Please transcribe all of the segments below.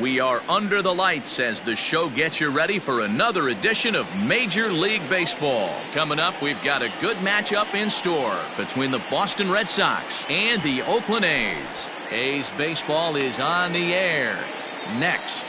We are under the lights as the show gets you ready for another edition of Major League Baseball. Coming up, we've got a good matchup in store between the Boston Red Sox and the Oakland A's. A's baseball is on the air next.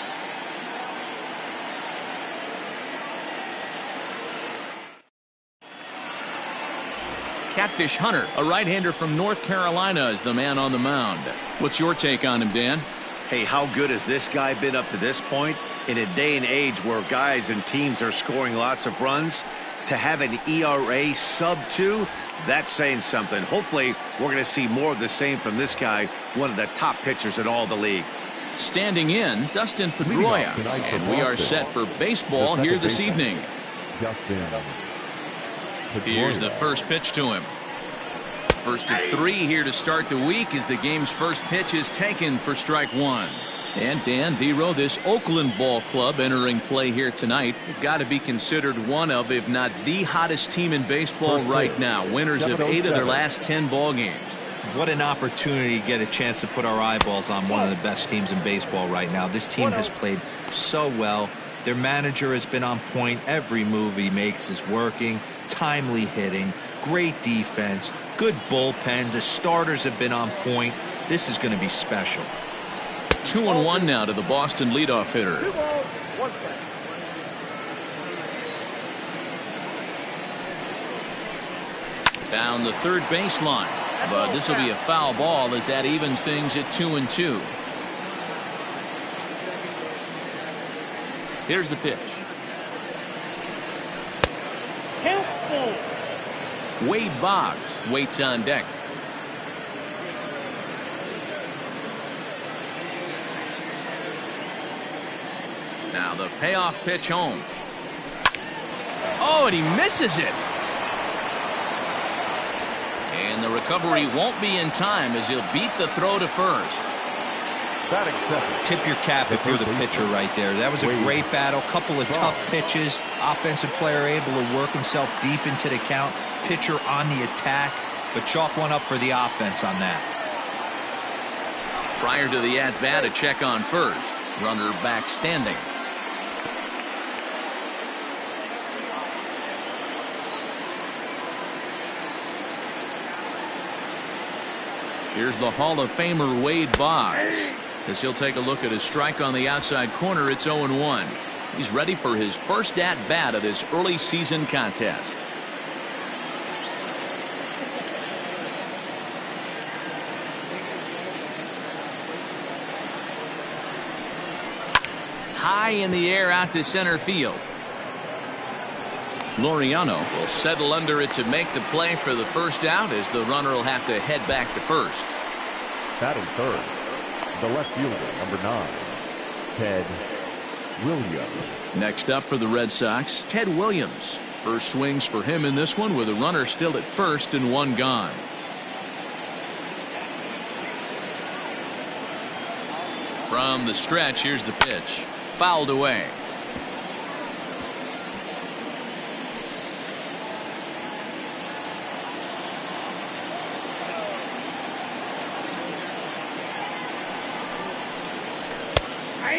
Catfish Hunter, a right-hander from North Carolina, is the man on the mound. What's your take on him, Dan? Hey, how good has this guy been up to this point? In a day and age where guys and teams are scoring lots of runs, to have an ERA sub-2, that's saying something. Hopefully, we're going to see more of the same from this guy, one of the top pitchers in all the league. Standing in, Dustin Pedroia, and we are set for baseball here this evening. Here's the first pitch to him. First of 3 here to start the week as the game's first pitch is taken for strike 1. And Dan Dero, this Oakland ball club entering play here tonight, have got to be considered one of, if not the hottest team in baseball right now. Winners of 8 of their last 10 ball games. What an opportunity to get a chance to put our eyeballs on one of the best teams in baseball right now. This team has played so well. Their manager has been on point. Every move he makes is working. Timely hitting, great defense, good bullpen. The starters have been on point. This is going to be special. 2-1 now to the Boston leadoff hitter. Down the third baseline, but this will be a foul ball as that evens things at 2-2. Here's the pitch. Wade Boggs waits on deck. Now the payoff pitch home. Oh, and he misses it. And the recovery won't be in time as he'll beat the throw to first. Tip your cap if you're the pitcher right there. That was a great battle. Couple of tough pitches. Offensive player able to work himself deep into the count. Pitcher on the attack, but chalk one up for the offense on that. Prior to the at-bat, a check on first. Runner back standing. Here's the Hall of Famer Wade Boggs. As he'll take a look at his strike on the outside corner, it's 0-1. He's ready for his first at-bat of this early season contest. High in the air out to center field. Laureano will settle under it to make the play for the first out as the runner will have to head back to first. Batting third, the left fielder, number 9, Ted Williams. Next up for the Red Sox, Ted Williams. First swings for him in this one with a runner still at first and 1 gone. From the stretch, here's the pitch. Fouled away.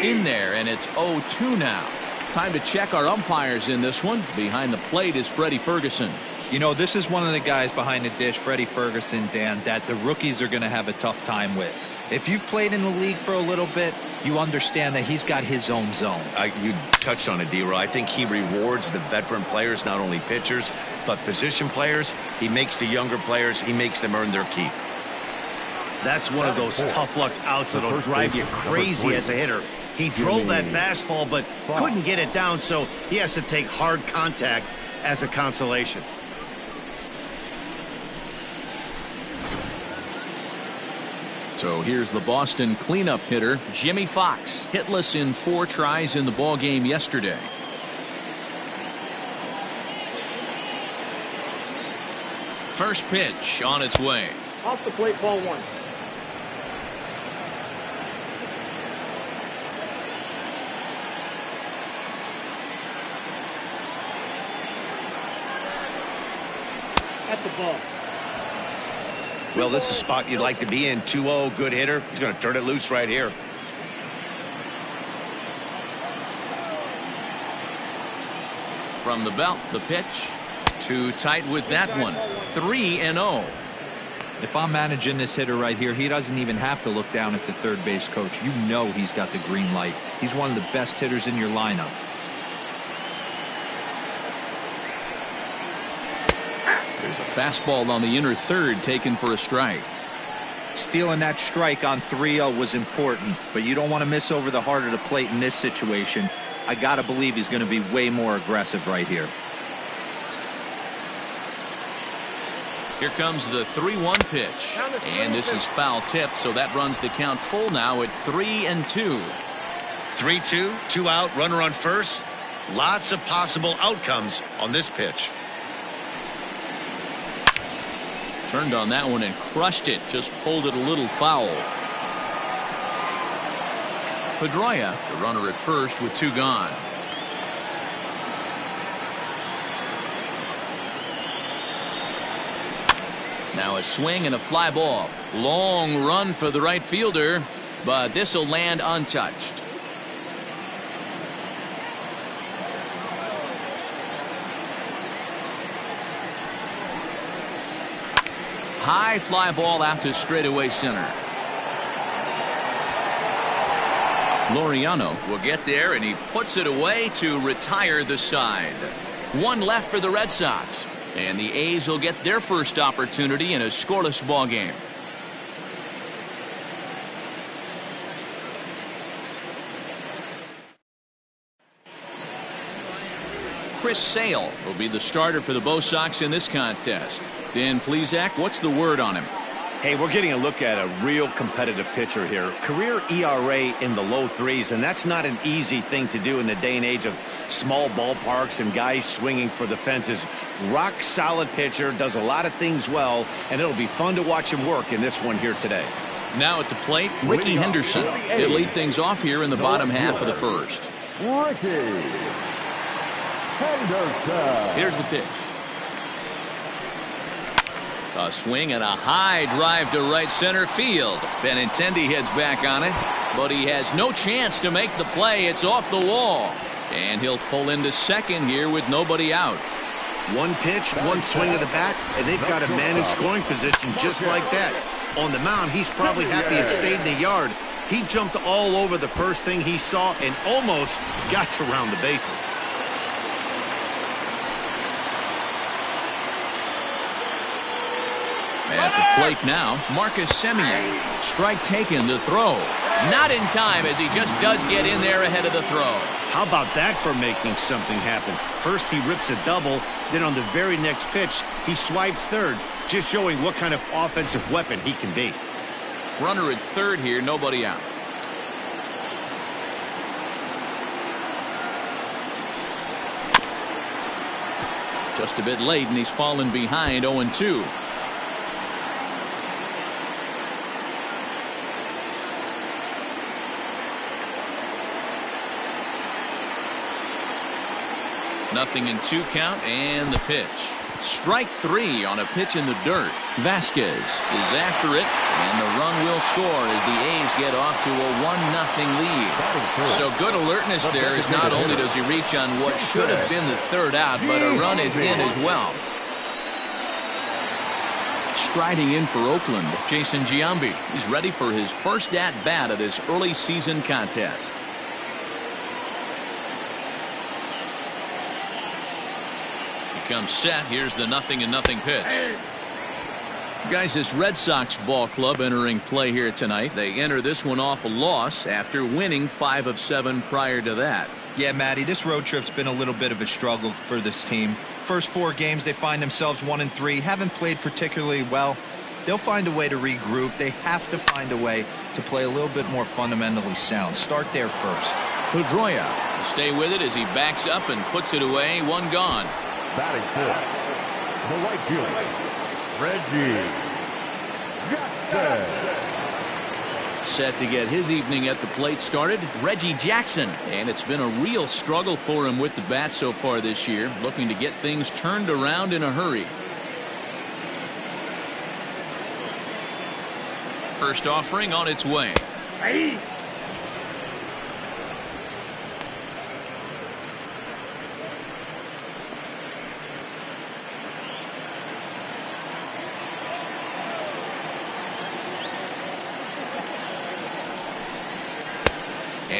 In there, and it's 0-2 now. Time to check our umpires in this one. Behind the plate is Freddie Ferguson. You know, this is one of the guys behind the dish, Freddie Ferguson, Dan, that the rookies are going to have a tough time with. If you've played in the league for a little bit, you understand that he's got his own zone. You touched on it, D-Roy. I think he rewards the veteran players, not only pitchers, but position players. He makes the younger players, he makes them earn their keep. That's one of those tough luck outs that'll drive you crazy as a hitter. He drove that fastball, but couldn't get it down, so he has to take hard contact as a consolation. So here's the Boston cleanup hitter, Jimmy Fox, hitless in 4 tries in the ball game yesterday. First pitch on its way. Off the plate, ball 1. At the ball. Well, this is a spot you'd like to be in. 2-0, good hitter. He's going to turn it loose right here. From the belt, the pitch. Too tight with that one. 3-0. If I'm managing this hitter right here, he doesn't even have to look down at the third base coach. You know he's got the green light. He's one of the best hitters in your lineup. There's a fastball on the inner third taken for a strike. Stealing that strike on 3-0 was important, but you don't want to miss over the heart of the plate in this situation. I got to believe he's going to be way more aggressive right here. Here comes the 3-1 pitch. And this is foul tipped, so that runs the count full now at 3-2. 3-2, 2 out, runner on first. Lots of possible outcomes on this pitch. Turned on that one and crushed it. Just pulled it a little foul. Pedroia, the runner at first with 2 gone. Now a swing and a fly ball. Long run for the right fielder, but this will land untouched. High fly ball out to straightaway center. Laureano will get there, and he puts it away to retire the side. 1 left for the Red Sox, and the A's will get their first opportunity in a scoreless ball game. Chris Sale will be the starter for the Bo Sox in this contest. Dan Plesac, what's the word on him? Hey, we're getting a look at a real competitive pitcher here. Career ERA in the low 3s, and that's not an easy thing to do in the day and age of small ballparks and guys swinging for the fences. Rock solid pitcher, does a lot of things well, and it'll be fun to watch him work in this one here today. Now at the plate, Ricky Henderson. He'll lead things off here in the bottom half of the first. Ricky Henderson. Here's the pitch. A swing and a high drive to right center field. Benintendi heads back on it, but he has no chance to make the play. It's off the wall, and he'll pull into second here with nobody out. One pitch, one swing of the bat, and they've got a man in scoring position just like that. On the mound, he's probably happy it stayed in the yard. He jumped all over the first thing he saw and almost got to round the bases. At the plate now, Marcus Semien. Strike taken, the throw. Not in time, as he just does get in there ahead of the throw. How about that for making something happen? First he rips a double, then on the very next pitch he swipes third, just showing what kind of offensive weapon he can be. Runner at third here, nobody out. Just a bit late, and he's fallen behind 0-2. Nothing in 2 count, and the pitch. Strike 3 on a pitch in the dirt. Vasquez is after it, and the run will score as the A's get off to a 1-0 lead. So good alertness there, as not only does he reach on what should have been the third out, but a run is in as well. Striding in for Oakland, Jason Giambi. He's ready for his first at-bat of this early season contest. Comes set. Here's the 0-0 pitch. Guys, this Red Sox ball club entering play here tonight. They enter this one off a loss after winning 5 of 7 prior to that. Yeah, Matty, this road trip's been a little bit of a struggle for this team. First 4 games, they find themselves 1-3. Haven't played particularly well. They'll find a way to regroup. They have to find a way to play a little bit more fundamentally sound. Start there first. Pedroia will stay with it as he backs up and puts it away. 1 gone. Batting fourth, the right fielder, Reggie Jackson. Set to get his evening at the plate started, Reggie Jackson. And it's been a real struggle for him with the bat so far this year, looking to get things turned around in a hurry. First offering on its way.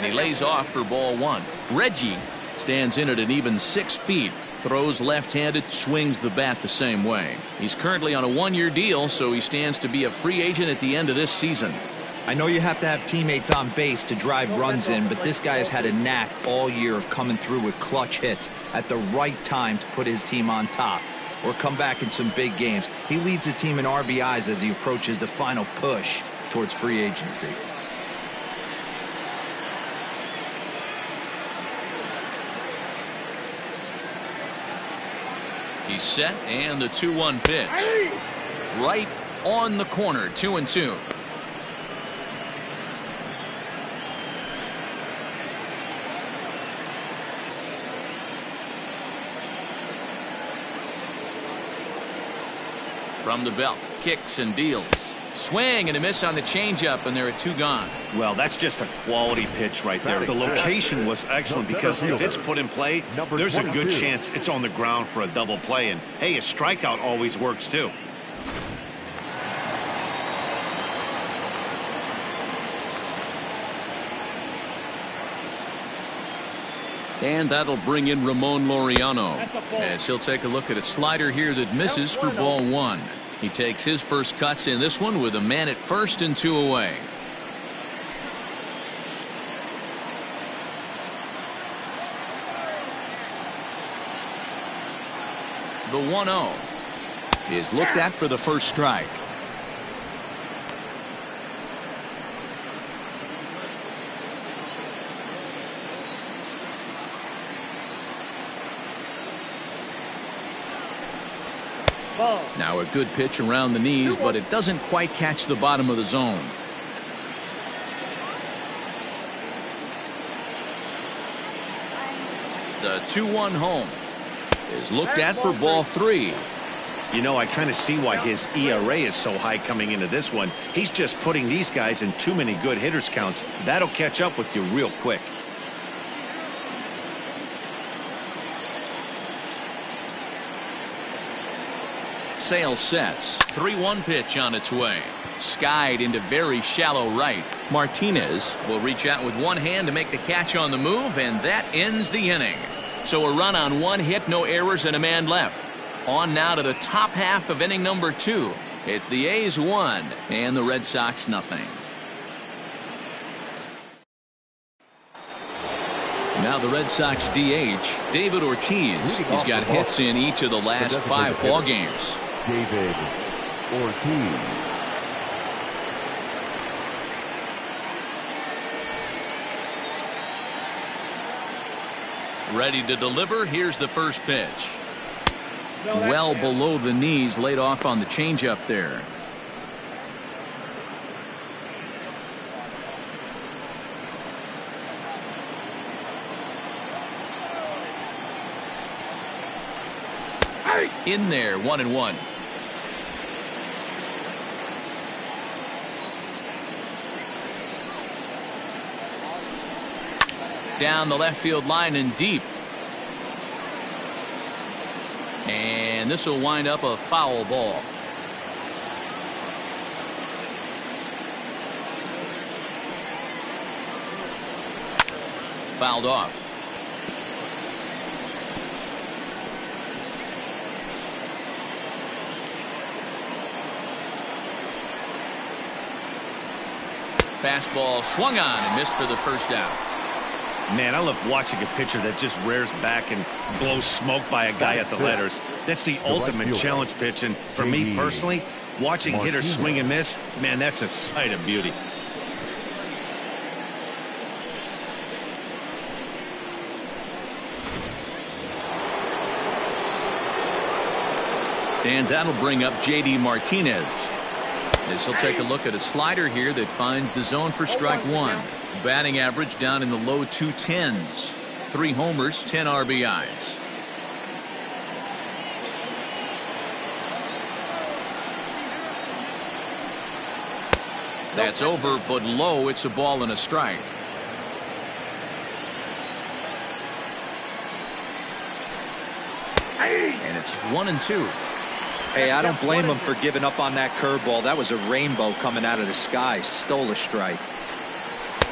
And he lays off for ball 1. Reggie stands in at an even 6 feet. Throws left-handed, swings the bat the same way. He's currently on a 1-year deal, so he stands to be a free agent at the end of this season. I know you have to have teammates on base to drive runs in, but this guy has had a knack all year of coming through with clutch hits at the right time to put his team on top or come back in some big games. He leads the team in RBIs as he approaches the final push towards free agency. He's set, and the 2-1 pitch. Right on the corner, 2-2. From the belt, kicks and deals. Swing and a miss on the changeup, and there are 2 gone. Well, that's just a quality pitch right there. The location was excellent because if it's put in play, there's a good chance it's on the ground for a double play. And, hey, a strikeout always works, too. And that'll bring in Ramon Laureano as he'll take a look at a slider here that misses for ball 1. He takes his first cuts in this one with a man at first and 2 away. The 1-0 is looked at for the first strike. Now a good pitch around the knees, but it doesn't quite catch the bottom of the zone. The 2-1 home is looked at for ball 3. You know, I kind of see why his ERA is so high coming into this one. He's just putting these guys in too many good hitters counts. That'll catch up with you real quick. Sale sets. 3-1 pitch on its way. Skied into very shallow right. Martinez will reach out with one hand to make the catch on the move, and that ends the inning. So a run on 1 hit, no errors, and a man left. On now to the top half of inning number 2. It's the A's 1 and the Red Sox nothing. Now the Red Sox DH, David Ortiz. He's got hits in each of the last 5 ball games. David Ortiz. Ready to deliver. Here's the first pitch. Well below the knees, laid off on the changeup there. In there, 1-1. Down the left field line and deep. And this will wind up a foul ball. Fouled off. Fastball swung on and missed for the first out. Man, I love watching a pitcher that just rears back and blows smoke by a guy at the letters. That's the ultimate challenge pitch, and for me personally, watching hitters swing and miss, man, that's a sight of beauty. And that'll bring up J.D. Martinez. As he'll take a look at a slider here that finds the zone for strike 1. Batting average down in the low 210s. 3 homers, 10 RBIs. That's over, but low. It's a ball and a strike. And it's 1-2. Hey, I don't blame him for giving up on that curveball. That was a rainbow coming out of the sky. Stole a strike.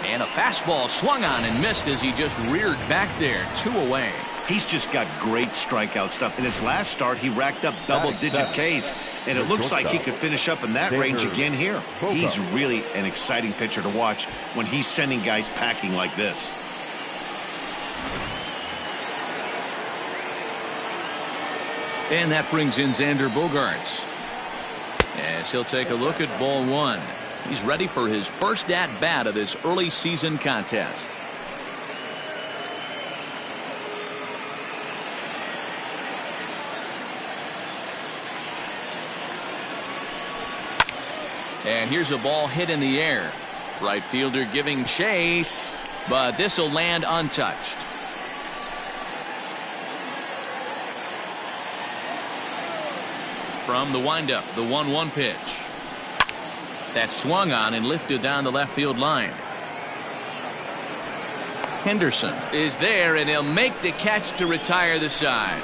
And a fastball swung on and missed as he just reared back there. 2 away. He's just got great strikeout stuff. In his last start, he racked up double-digit Ks, and it looks like he could finish up in that range again here. He's really an exciting pitcher to watch when he's sending guys packing like this. And that brings in Xander Bogaerts. As he'll take a look at ball 1. He's ready for his first at-bat of this early season contest. And here's a ball hit in the air. Right fielder giving chase, but this will land untouched. From the windup, the 1-1 pitch. That swung on and lifted down the left field line. Henderson is there, and he'll make the catch to retire the side.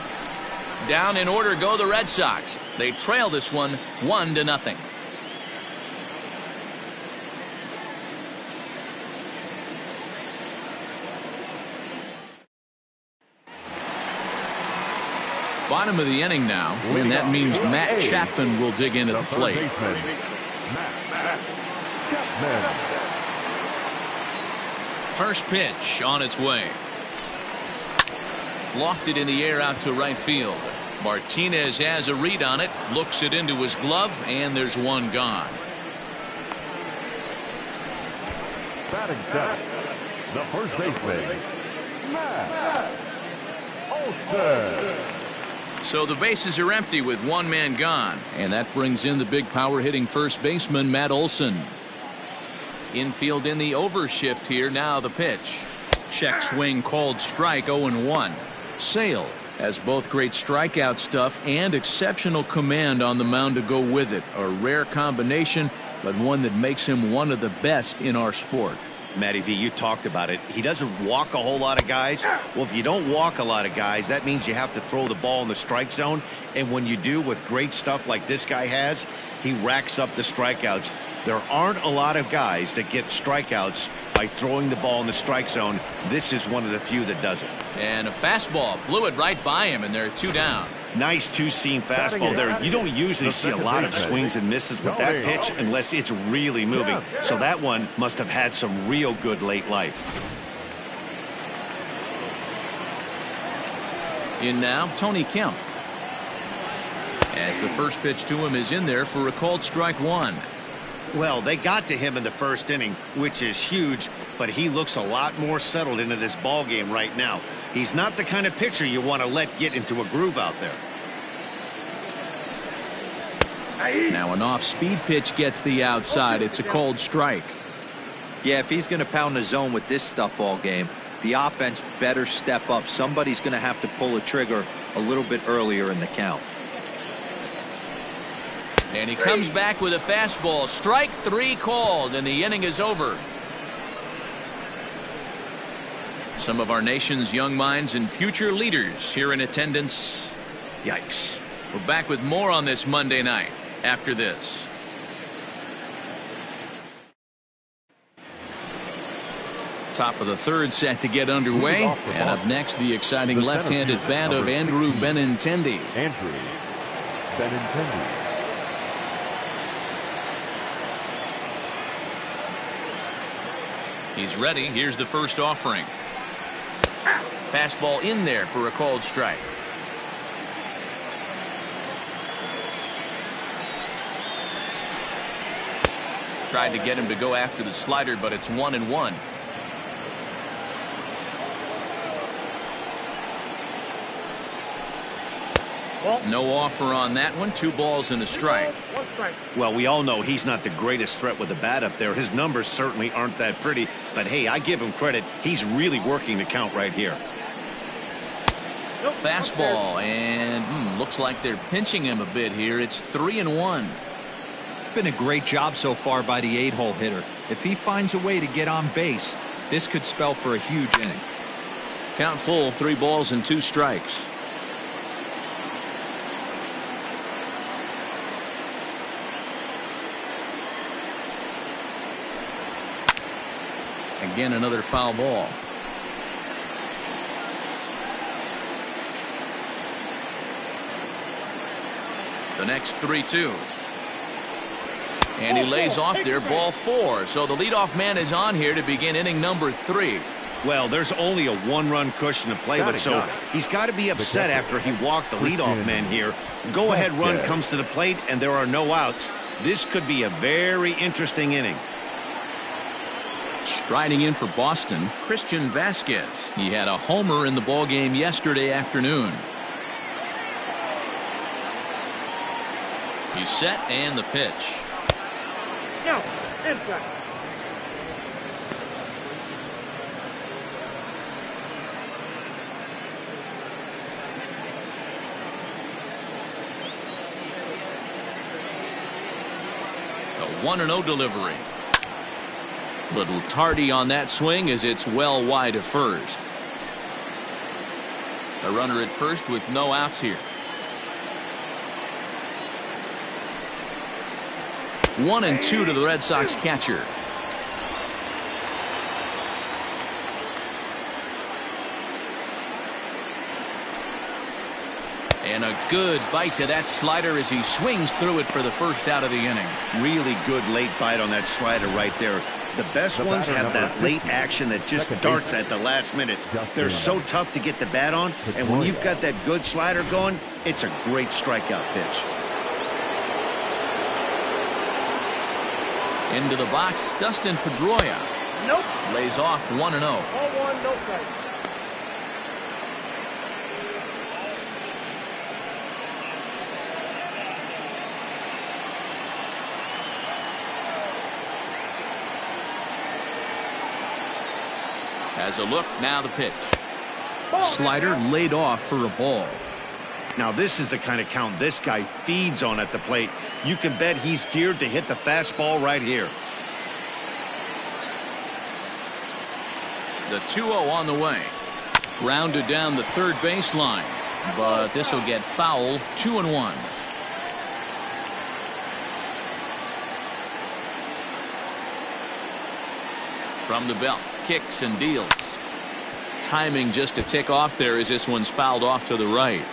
Down in order go the Red Sox. They trail this one 1-0. Bottom of the inning now, and that means Matt Chapman will dig into the plate. First pitch on its way. Lofted in the air out to right field. Martinez has a read on it, looks it into his glove, and there's one gone. Batting seventh, the first baseman, Matt Olson. So the bases are empty with one man gone, and that brings in the big power hitting first baseman Matt Olson. Infield in the overshift here. Now the pitch. Check swing called strike. 0-1. Sale has both great strikeout stuff and exceptional command on the mound to go with it. A rare combination, but one that makes him one of the best in our sport. Matty V, you talked about it. He doesn't walk a whole lot of guys. Well, if you don't walk a lot of guys, that means you have to throw the ball in the strike zone. And when you do, with great stuff like this guy has, he racks up the strikeouts. There aren't a lot of guys that get strikeouts by throwing the ball in the strike zone. This is one of the few that does it. And a fastball blew it right by him, and there are 2 down. Nice two-seam fastball there. You don't usually see a lot of swings and misses with that pitch unless it's really moving. So that one must have had some real good late life. In now, Tony Kemp. As the first pitch to him is in there for a called strike 1. Well, they got to him in the first inning, which is huge, but he looks a lot more settled into this ball game right now. He's not the kind of pitcher you want to let get into a groove out there. Now an off-speed pitch gets the outside. It's a called strike. Yeah, if he's going to pound the zone with this stuff all game, the offense better step up. Somebody's going to have to pull a trigger a little bit earlier in the count. And he comes back with a fastball. Strike 3 called, and the inning is over. Some of our nation's young minds and future leaders here in attendance. Yikes. We're back with more on this Monday night after this. Top of the third set to get underway. And up next, the exciting left-handed bat of Andrew Benintendi. Andrew Benintendi. He's ready. Here's the first offering. Fastball in there for a called strike. Tried to get him to go after the slider, but it's 1-1. No offer on that one. 2 balls and a strike. Well, we all know he's not the greatest threat with the bat up there. His numbers certainly aren't that pretty, but hey, I give him credit. He's really working the count right here. Fastball, and looks like they're pinching him a bit here. It's 3-1. It's been a great job so far by the 8-hole hitter. If he finds a way to get on base, this could spell for a huge inning. Count full, 3 balls and 2 strikes. Again, another foul ball. The next 3-2. And he lays off there, ball 4. So the leadoff man is on here to begin inning number 3. Well, there's only a one-run cushion to play with, so he's got to be upset after he walked the leadoff man here. Go-ahead run comes to the plate, and there are no outs. This could be a very interesting inning. Striding in for Boston, Christian Vasquez. He had a homer in the ballgame yesterday afternoon. He's set, and the pitch. No, inside. A 1-0 delivery. Little tardy on that swing as it's well wide of first. A runner at first with no outs here. 1-2 to the Red Sox catcher. And a good bite to that slider as he swings through it for the first out of the inning. Really good late bite on that slider right there. The best ones have that late action that just darts at the last minute. They're so tough to get the bat on, and when you've got that good slider going, it's a great strikeout pitch. Into the box, Dustin Pedroia. Nope. Lays off 1-0. Ball 1, no strike. Has a look, now the pitch. Slider laid off for a ball. Now this is the kind of count this guy feeds on at the plate. You can bet he's geared to hit the fastball right here. The 2-0 on the way. Grounded down the third baseline, but this will get fouled. 2-1. From the belt, kicks and deals. Timing just a tick off there as this one's fouled off to the right.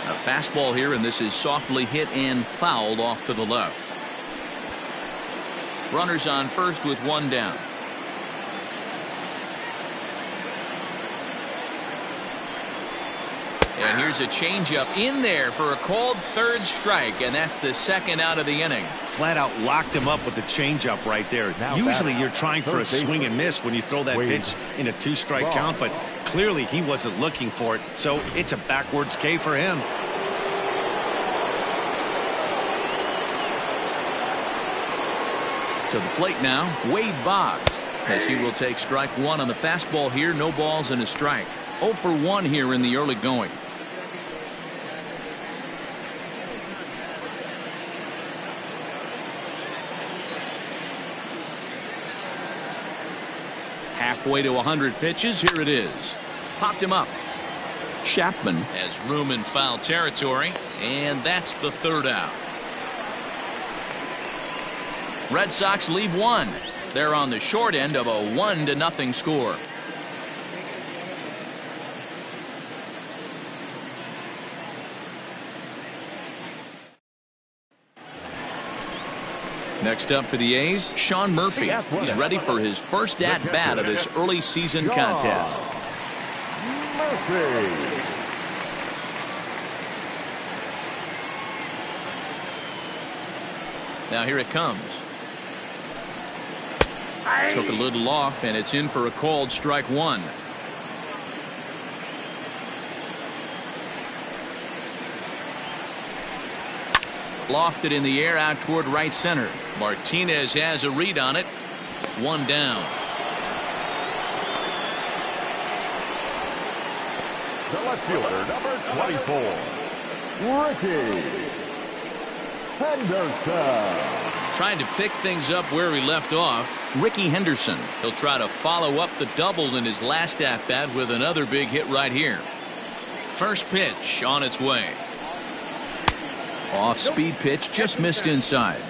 A fastball here, and this is softly hit and fouled off to the left. Runners on first with 1 down. And here's a changeup in there for a called third strike, and that's the second out of the inning. Flat out locked him up with the changeup right there. Usually you're trying for a swing and miss when you throw that pitch in a 2-strike count, but clearly he wasn't looking for it, so it's a backwards K for him. To the plate now, Wade Boggs, as he will take strike 1 on the fastball here. No balls and a strike. 0 for 1 here in the early going. Halfway to 100 pitches. Here it is. Popped him up. Chapman has room in foul territory, and that's the third out. Red Sox leave 1. They're on the short end of a 1-0 score. Next up for the A's, Shawn Murphy. He's ready for his first at-bat of this early season contest. Murphy. Now here it comes. Took a little off, and it's in for a called strike 1. Lofted in the air out toward right center. Martinez has a read on it. 1 down. The left fielder, number 24, Reggie Henderson. Trying to pick things up where he left off. Ricky Henderson. He'll try to follow up the double in his last at-bat with another big hit right here. First pitch on its way. Off speed pitch, just missed inside.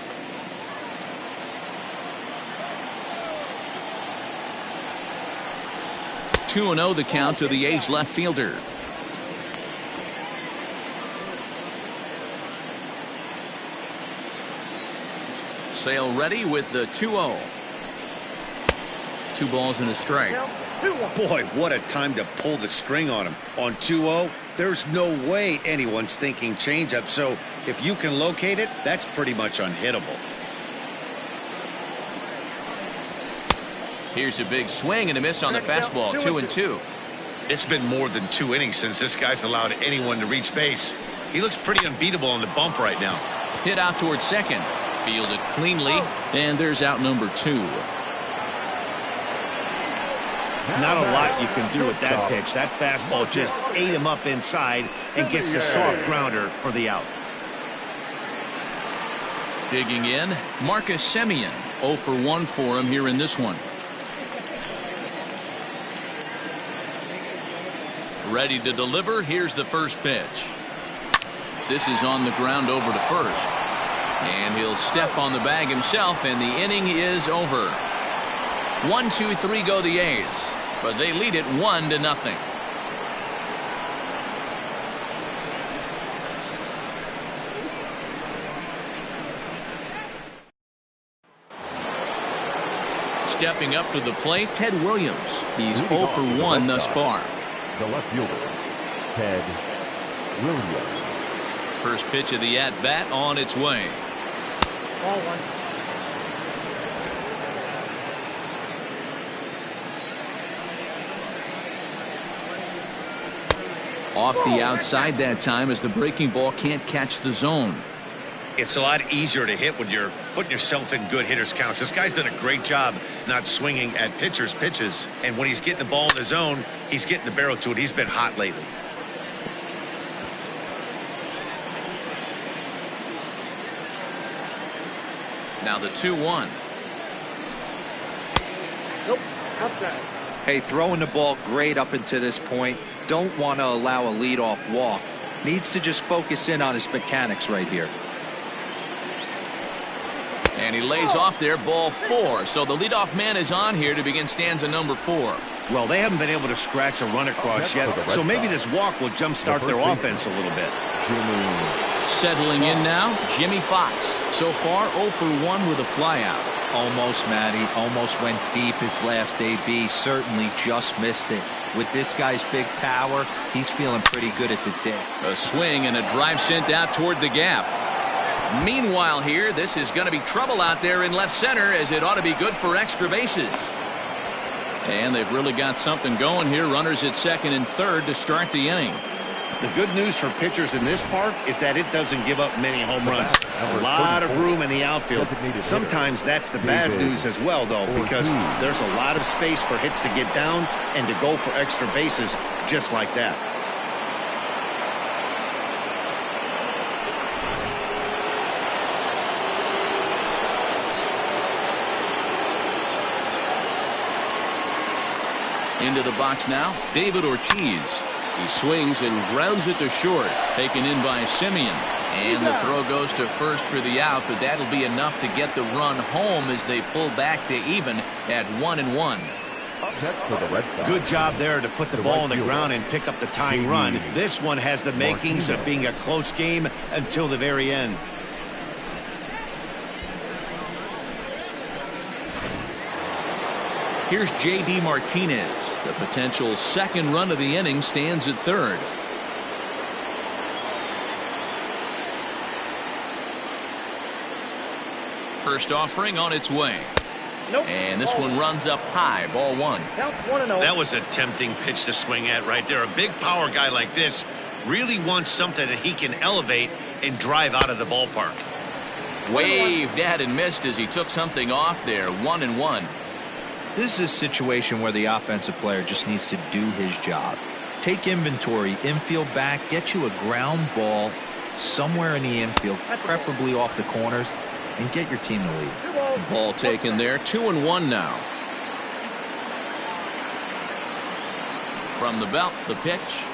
Two and 0 the count to the A's left fielder. Sale ready with the 2-0. 2 balls and a strike. Boy, what a time to pull the string on him. On 2-0, there's no way anyone's thinking changeup. So if you can locate it, that's pretty much unhittable. Here's a big swing and a miss on the fastball. 2-2. It's been more than 2 innings since this guy's allowed anyone to reach base. He looks pretty unbeatable on the bump right now. Hit out towards second. Fielded cleanly, and there's out number 2. Not a lot you can do with that pitch. That fastball just ate him up inside and gets the soft grounder for the out. Digging in, Marcus Semien. 0 for 1 for him here in this one. Ready to deliver. Here's the first pitch. This is on the ground over to first. And he'll step on the bag himself, and the inning is over. 1, 2, 3 go the A's, but they lead it 1-0. Stepping up to the plate, Ted Williams. He's 0 for 1 thus far. The left fielder, Ted Williams. First pitch of the at-bat on its way. Ball 1. Off the outside that time as the breaking ball can't catch the zone. It's a lot easier to hit when you're putting yourself in good hitters counts. This guy's done a great job not swinging at pitchers' pitches. And when he's getting the ball in the zone, he's getting the barrel to it. He's been hot lately. Now the 2-1. Nope. Outside. Hey, throwing the ball great up until this point. Don't want to allow a leadoff walk. Needs to just focus in on his mechanics right here. And he lays off there, ball 4. So the leadoff man is on here to begin stanza number 4. Well, they haven't been able to scratch a run across yet, so maybe this walk will jumpstart their offense a little bit. Settling in now, Jimmy Fox. So far, 0 for 1 with a flyout. Almost, Matty. Almost went deep his last AB. Certainly just missed it. With this guy's big power, he's feeling pretty good at the day. A swing and a drive sent out toward the gap. Meanwhile here, this is going to be trouble out there in left center, as it ought to be good for extra bases. And they've really got something going here. Runners at second and third to start the inning. The good news for pitchers in this park is that it doesn't give up many home runs. A lot of room in the outfield. Sometimes that's the bad news as well, though, because there's a lot of space for hits to get down and to go for extra bases just like that. Into the box now, David Ortiz. He swings and grounds it to short, taken in by Semien. And the throw goes to first for the out, but that'll be enough to get the run home as they pull back to even at 1-1. Good job there to put the ball on the ground and pick up the tying run. This one has the makings of being a close game until the very end. Here's J.D. Martinez. The potential second run of the inning stands at third. First offering on its way. Nope. And this one runs up high, ball 1. Count 1-0. That was a tempting pitch to swing at right there. A big power guy like this really wants something that he can elevate and drive out of the ballpark. Waved at and missed as he took something off there. 1-1. This is a situation where the offensive player just needs to do his job. Take inventory, infield back, get you a ground ball somewhere in the infield, preferably off the corners, and get your team to lead. Ball taken there. 2-1 now. From the belt, the pitch.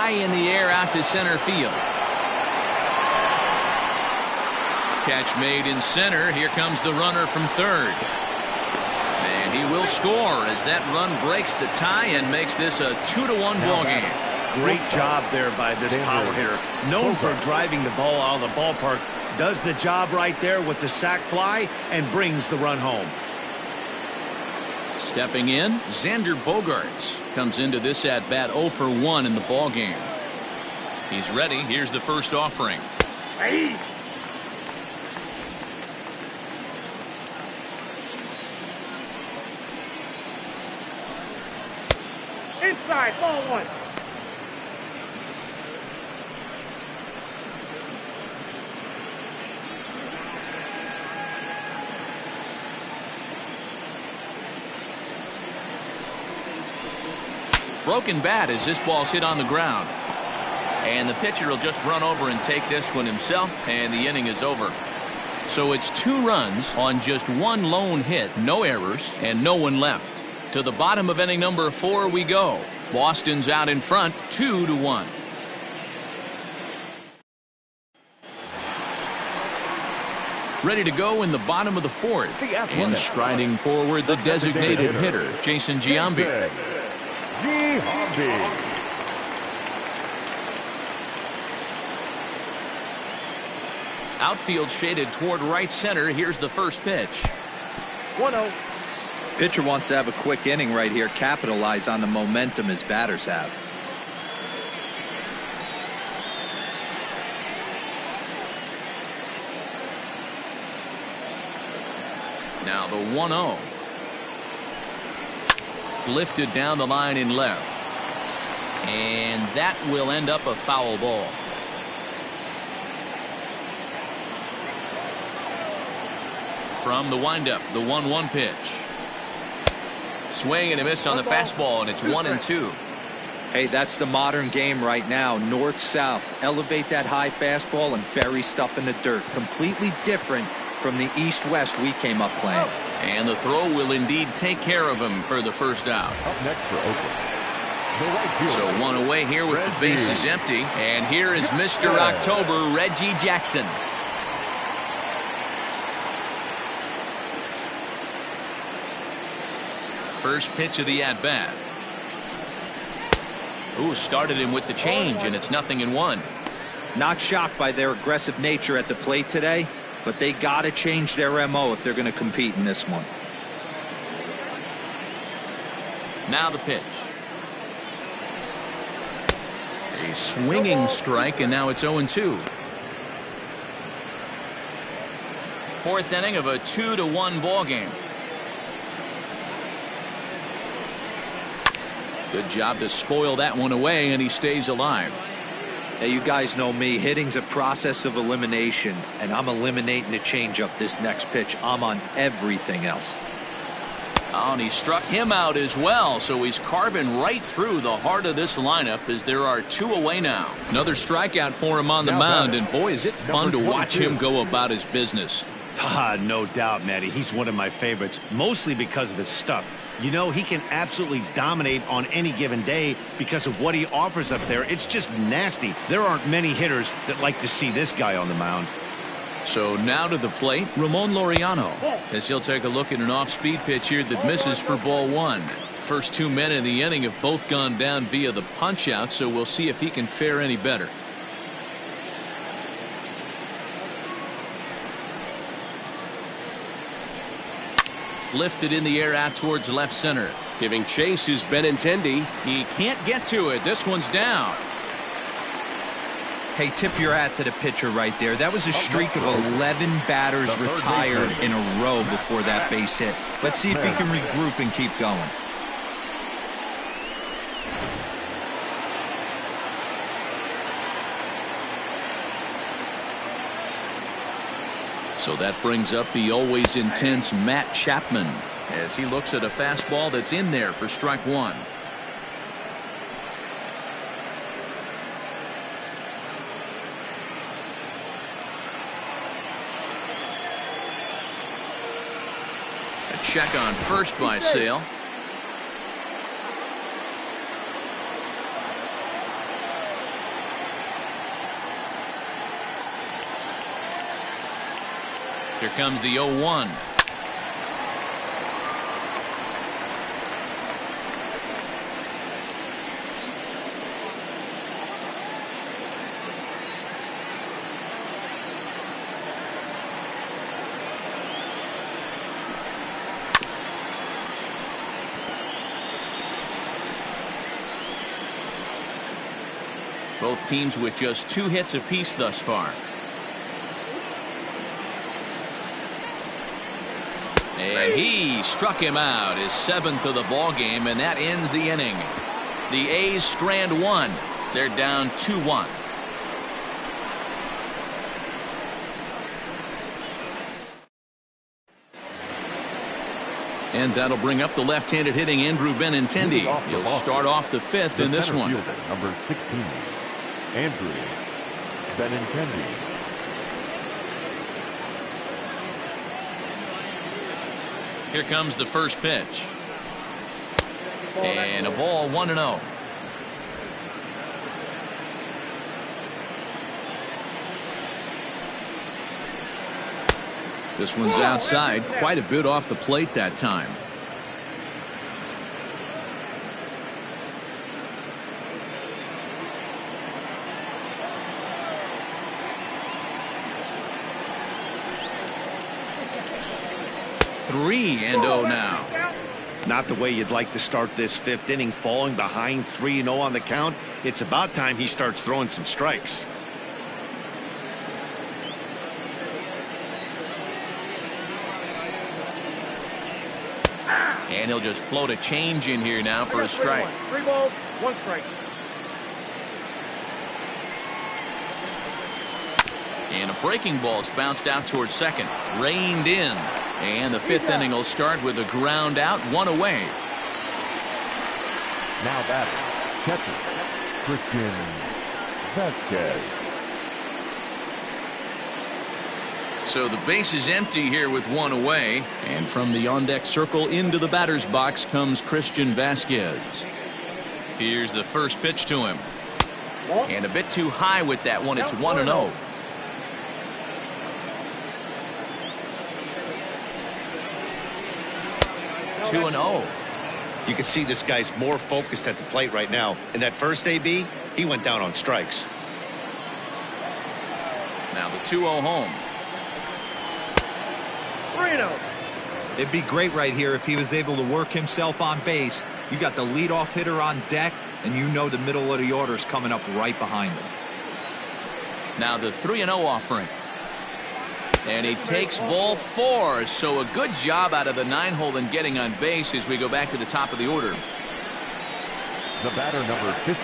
high in the air out to center field. Catch made in center. Here comes the runner from third. And he will score as that run breaks the tie and makes this a 2-1 ball game. Great job there by this power hitter. Known for driving the ball out of the ballpark. Does the job right there with the sac fly and brings the run home. Stepping in, Xander Bogaerts comes into this at bat 0 for 1 in the ball game. He's ready. Here's the first offering. Hey. Inside, ball 1. Broken bat as this ball's hit on the ground. And the pitcher will just run over and take this one himself, and the inning is over. So it's 2 runs on just 1 lone hit, no errors, and no one left. To the bottom of inning number 4 we go. Boston's out in front, 2-1. Ready to go in the bottom of the 4th. And striding forward, the designated hitter, Jason Giambi. Outfield shaded toward right center. Here's the first pitch. 1-0. Pitcher wants to have a quick inning right here, capitalize on the momentum his batters have. Now the 1-0. Lifted down the line in left. And that will end up a foul ball. From the windup, the 1-1 pitch. Swing and a miss on the fastball, and it's 1-2. Hey, that's the modern game right now. North-south. Elevate that high fastball and bury stuff in the dirt. Completely different from the east-west we came up playing. And the throw will indeed take care of him for the first out. Up next for Oakland, the right fielder, So 1 away here with the bases empty. And here is Mr. October, Reggie Jackson. First pitch of the at-bat. Ooh, started him with the change, and it's 0-1. Not shocked by their aggressive nature at the plate today, but they got to change their MO if they're going to compete in this one. Now the pitch. A swinging strike, and now it's 0-2. 4th inning of a 2-1 ball game. Good job to spoil that one away, and he stays alive. Hey, you guys know me. Hitting's a process of elimination, and I'm eliminating the changeup this next pitch. I'm on everything else. Oh, and he struck him out as well, so he's carving right through the heart of this lineup as there are 2 away now. Another strikeout for him on the mound, and boy, is it fun to watch him go about his business. No doubt, Matty. He's one of my favorites, mostly because of his stuff. You know, he can absolutely dominate on any given day because of what he offers up there. It's just nasty. There aren't many hitters that like to see this guy on the mound. So now to the plate, Ramon Laureano, as he'll take a look at an off-speed pitch here that misses for ball 1. First 2 men in the inning have both gone down via the punch-out, so we'll see if he can fare any better. Lifted in the air out towards left center. Giving chase is Benintendi. He can't get to it. This one's down. Hey, tip your hat to the pitcher right there. That was a streak of 11 batters retired in a row before that base hit. Let's see if he can regroup and keep going. So that brings up the always intense Matt Chapman as he looks at a fastball that's in there for strike 1. A check on first by Sale. Here comes the 0-1. Both teams with just 2 hits apiece thus far. And he struck him out, his 7th of the ball game, and that ends the inning. The A's strand 1. They're down 2-1. And that'll bring up the left-handed hitting Andrew Benintendi. He'll start off the 5th in this one. Fielder, number 16, Andrew Benintendi. Here comes the first pitch. And a ball, 1-0. This one's outside, quite a bit off the plate that time. Three and 0 now. Not the way you'd like to start this 5th inning, falling behind 3-0 on the count. It's about time he starts throwing some strikes. And he'll just float a change in here now for a strike. 3 balls, 1 strike. And a breaking ball's bounced out towards second. Reined in. And the 5th inning will start with a ground out, 1 away. Now batting, catcher, Christian Vasquez. So the base is empty here with 1 away. And from the on-deck circle into the batter's box comes Christian Vasquez. Here's the first pitch to him. And a bit too high with that one. It's 1-0. Two and 0. You can see this guy's more focused at the plate right now. In that first AB, he went down on strikes. Now the 2-0 home. 3-0. It'd be great right here if he was able to work himself on base. You got the leadoff hitter on deck, and you know the middle of the order is coming up right behind him. Now the 3-0 offering. And he takes ball 4. So a good job out of the 9-hole in getting on base as we go back to the top of the order. The batter, number 15,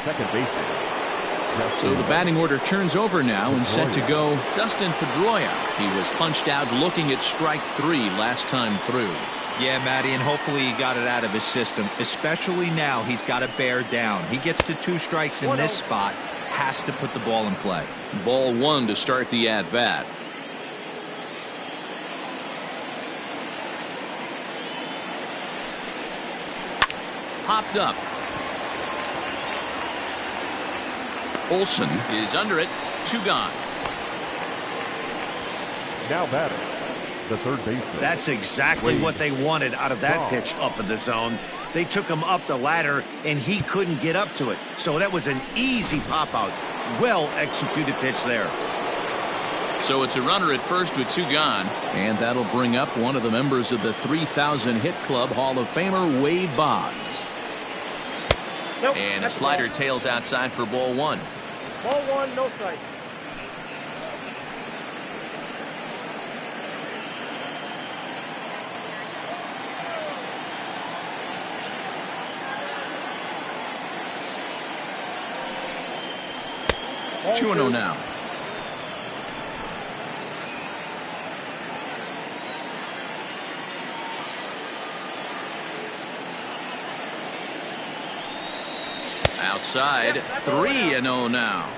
second baseman. So the batting order turns over now and set to go Dustin Pedroia. He was punched out looking at strike 3 last time through. Yeah, Matty, and hopefully he got it out of his system. Especially now, he's got to bear down. He gets the 2 strikes in this spot, has to put the ball in play. Ball 1 to start the at-bat. Popped up. Olsen is under it. 2 gone. Now batter, the third baseman. That's exactly what they wanted out of that pitch up in the zone. They took him up the ladder, and he couldn't get up to it. So that was an easy pop-out. Well-executed pitch there. So it's a runner at first with 2 gone. And that'll bring up one of the members of the 3,000 hit club, Hall of Famer Wade Boggs. Nope, and a slider tails outside for ball 1. Ball 1, no strike. Ball 2-0 now. Outside, 3-0 now.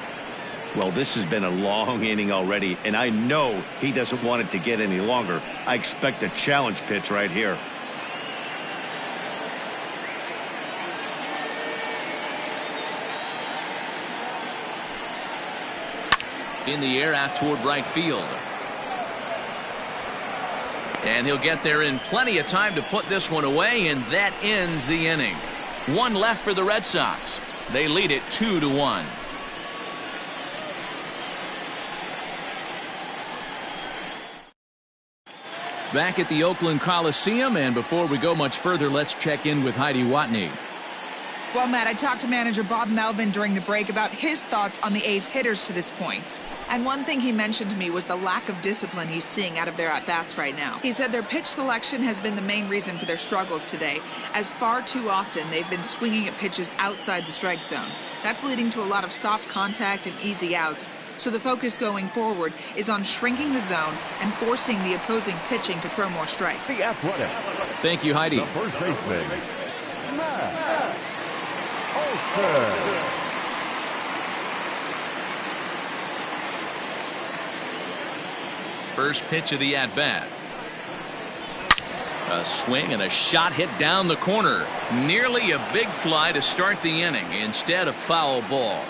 Well, this has been a long inning already, and I know he doesn't want it to get any longer. I expect a challenge pitch right here. In the air out toward right field. And he'll get there in plenty of time to put this one away, and that ends the inning. One left for the Red Sox. They lead it 2-1. Back at the Oakland Coliseum, and before we go much further, let's check in with Heidi Watney. Well, Matt, I talked to manager Bob Melvin during the break about his thoughts on the A's hitters to this point. And one thing he mentioned to me was the lack of discipline he's seeing out of their at-bats right now. He said their pitch selection has been the main reason for their struggles today, as far too often they've been swinging at pitches outside the strike zone. That's leading to a lot of soft contact and easy outs. So the focus going forward is on shrinking the zone and forcing the opposing pitching to throw more strikes. The Athletic. Thank you, Heidi. The first baseman, Matt Olson. First pitch of the at-bat. A swing and a shot hit down the corner. Nearly a big fly to start the inning instead of foul ball.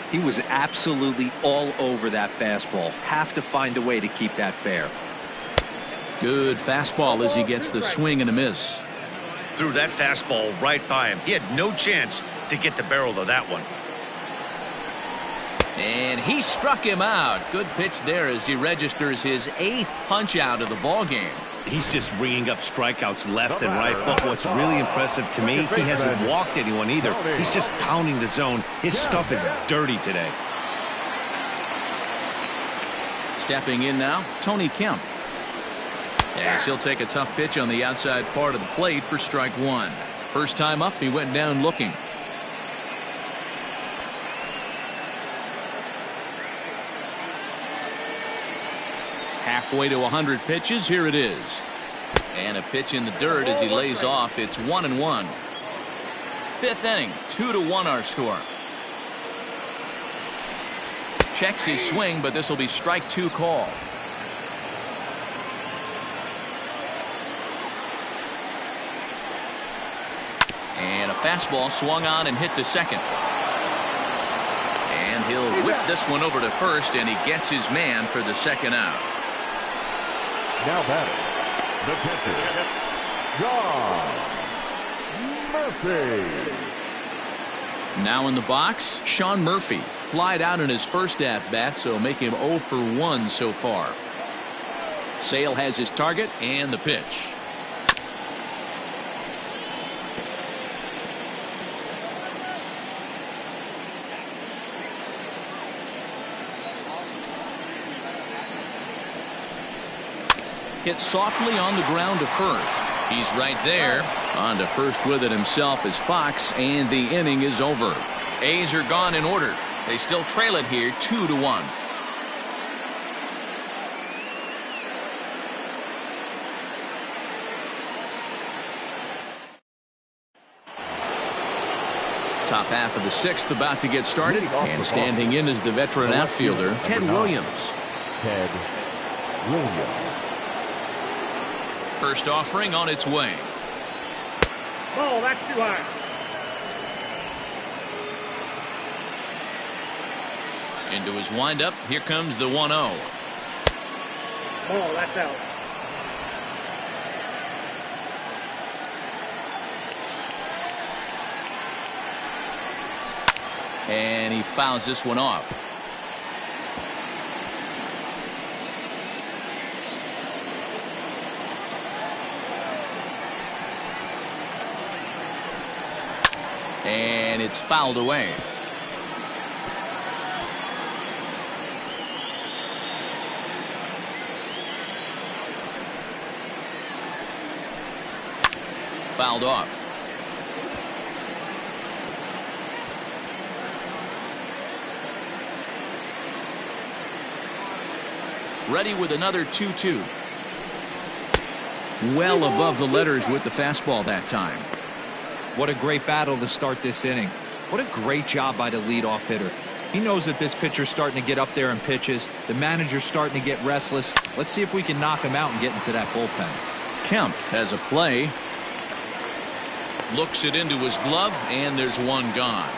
He was absolutely all over that fastball. Have to find a way to keep that fair. Good fastball as he gets the swing and a miss. Threw that fastball right by him. He had no chance to get the barrel of that one. And he struck him out. Good pitch there as he registers his 8th punch out of the ball game. He's just ringing up strikeouts left and right. But what's really impressive to me, he hasn't walked anyone either. He's just pounding the zone. His stuff is dirty today. Stepping in now, Tony Kemp. As he'll take a tough pitch on the outside part of the plate for strike one. First time up, he went down looking. Halfway to 100 pitches. Here it is. And a pitch in the dirt as he lays off. It's 1-1. Fifth inning, 2-1 our score. Checks his swing, but this will be strike two call. And a fastball swung on and hit to second. And he'll whip this one over to first, and he gets his man for the second out. Now batting, the pitcher, Shawn Murphy. Now in the box, Shawn Murphy. Flied out in his first at-bat, so make him 0 for 1 so far. Sale has his target and the pitch. Hit softly on the ground to first. He's right there. On to first with it himself is Fox, and the inning is over. A's are gone in order. They still trail it here 2-1. Top half of the sixth about to get started, and standing in is the veteran outfielder Ted Williams. Ted Williams. First offering on its way. Ball, that's too high. Into his windup. Here comes the 1-0. Ball, that's out. And he fouls this one off. And it's fouled away. Fouled off. Ready with another 2-2. Well above the letters with the fastball that time. What a great battle to start this inning. What a great job by the leadoff hitter. He knows that this pitcher's starting to get up there in pitches. The manager's starting to get restless. Let's see if we can knock him out and get into that bullpen. Kemp has a play. Looks it into his glove, and there's one gone.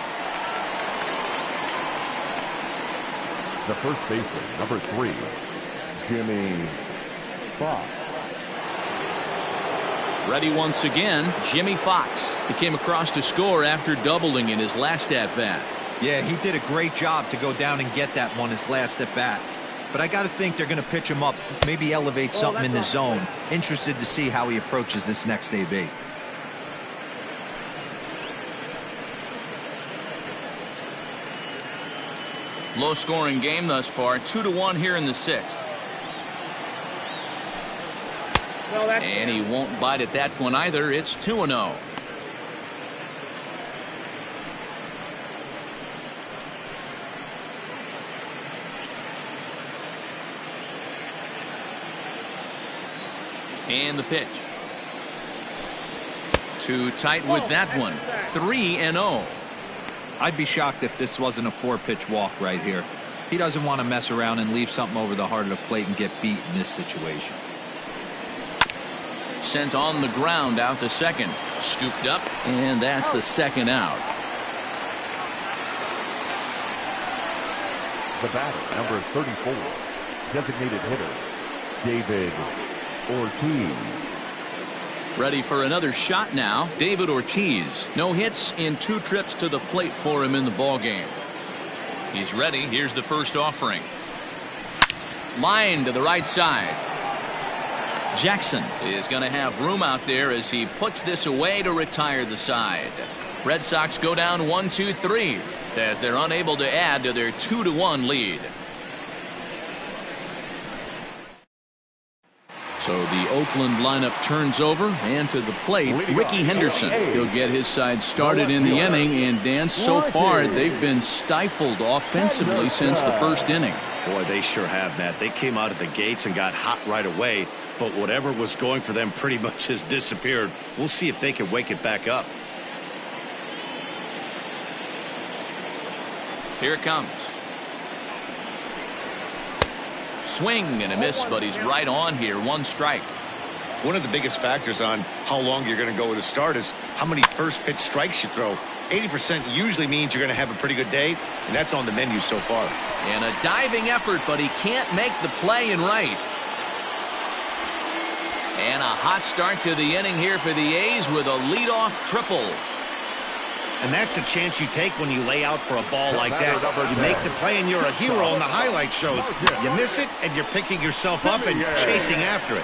The first baseman, number 3, Jimmy Fox. Ready once again, Jimmy Fox. He came across to score after doubling in his last at-bat. Yeah, he did a great job to go down and get that one his last at-bat. But I got to think they're going to pitch him up, maybe elevate something in the zone. Interested to see how he approaches this next AB. Low-scoring game thus far, 2-1 here in the 6th. And he won't bite at that one either. It's 2-0. And the pitch. Too tight with that one. 3-0. I'd be shocked if this wasn't a 4-pitch walk right here. He doesn't want to mess around and leave something over the heart of the plate and get beat in this situation. Sent on the ground out to second. Scooped up, and that's the second out. The batter, number 34, designated hitter, David Ortiz. Ready for another shot now. David Ortiz. No hits in 2 trips to the plate for him in the ballgame. He's ready. Here's the first offering. Line to the right side. Jackson is going to have room out there as he puts this away to retire the side. Red Sox go down 1-2-3 as they're unable to add to their 2-1 lead. So the Oakland lineup turns over, and to the plate, Ricky Henderson. He'll get his side started in the inning, and Dan, so far they've been stifled offensively since the first inning. Boy, they sure have, Matt. They came out of the gates and got hot right away, but whatever was going for them pretty much has disappeared. We'll see if they can wake it back up. Here it comes. Swing and a miss, but he's right on here. 1 strike. One of the biggest factors on how long you're going to go with a start is how many first pitch strikes you throw. 80% usually means you're going to have a pretty good day, and that's on the menu so far. And a diving effort, but he can't make the play in right. And a hot start to the inning here for the A's with a leadoff triple. And that's the chance you take when you lay out for a ball like that. You make the play and you're a hero in the highlight shows. You miss it and you're picking yourself up and chasing after it.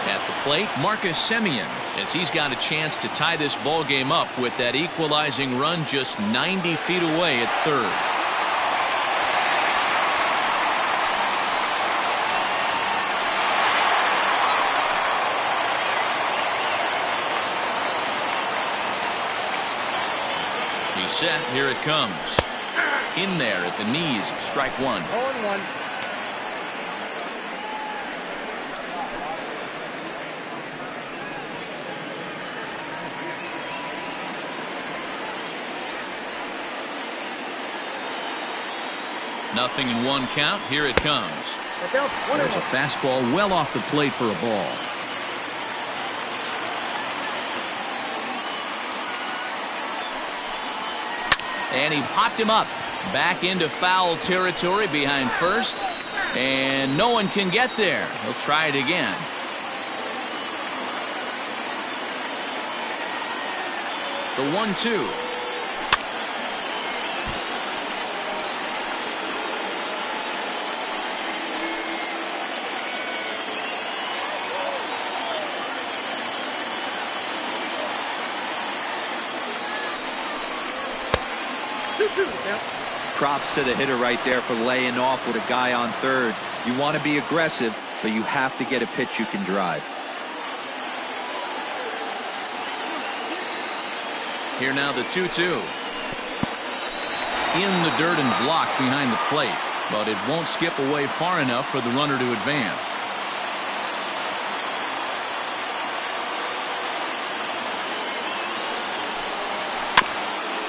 At the plate, Marcus Semien, as he's got a chance to tie this ball game up with that equalizing run just 90 feet away at third. He's set. Here it comes. In there at the knees. Strike 1. 0-1. Nothing in 1 count. Here it comes. There's a fastball well off the plate for a ball. And he popped him up. Back into foul territory behind first. And no one can get there. He'll try it again. The 1-2. Props to the hitter right there for laying off with a guy on third. You want to be aggressive, but you have to get a pitch you can drive. Here now the 2-2. In the dirt and blocked behind the plate, but it won't skip away far enough for the runner to advance.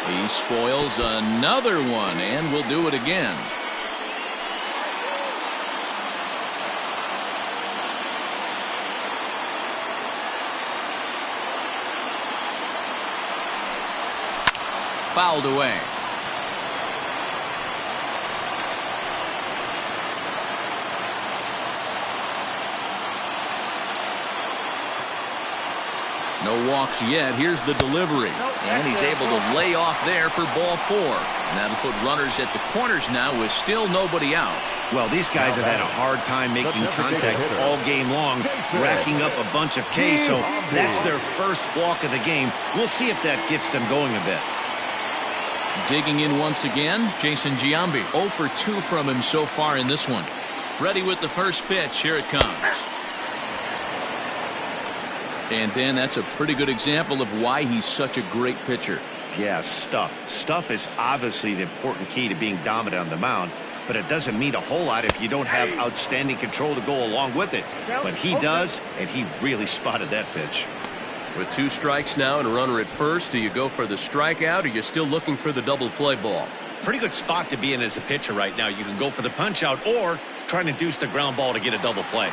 He spoils another one, and will do it again. Fouled away. No walks yet. Here's the delivery. And he's able to lay off there for ball 4. And that'll put runners at the corners now with still nobody out. Well, these guys have had a hard time making contact all game long, racking up a bunch of Ks, so that's their first walk of the game. We'll see if that gets them going a bit. Digging in once again, Jason Giambi. 0 for 2 from him so far in this one. Ready with the first pitch. Here it comes. And Dan, that's a pretty good example of why he's such a great pitcher. Yeah, stuff. Stuff is obviously the important key to being dominant on the mound, but it doesn't mean a whole lot if you don't have outstanding control to go along with it. But he does, and he really spotted that pitch. With 2 strikes now and a runner at first, do you go for the strikeout or you're still looking for the double play ball? Pretty good spot to be in as a pitcher right now. You can go for the punch out or try to induce the ground ball to get a double play.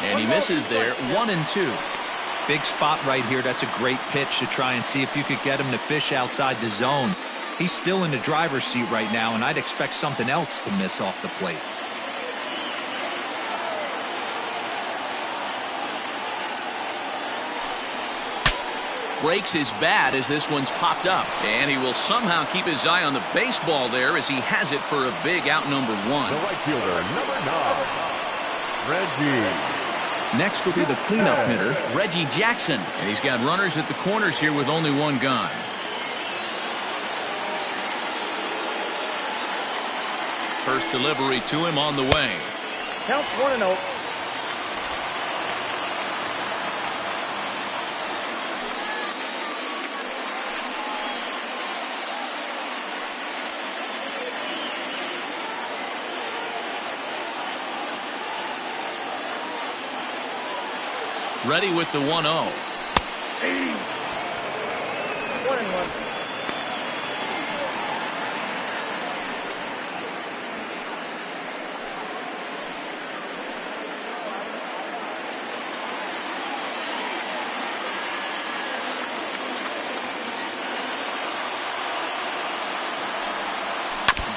And he misses there. 1-2. Big spot right here. That's a great pitch to try and see if you could get him to fish outside the zone. He's still in the driver's seat right now, and I'd expect something else to miss off the plate. Breaks his bat as this one's popped up. And he will somehow keep his eye on the baseball there as he has it for a big out number 1. The right fielder, number 9, Reggie. Next will be the cleanup hitter, Reggie Jackson. And he's got runners at the corners here with only 1 gone. First delivery to him on the way. Count 1-0. Ready with the 1-0. 1-1.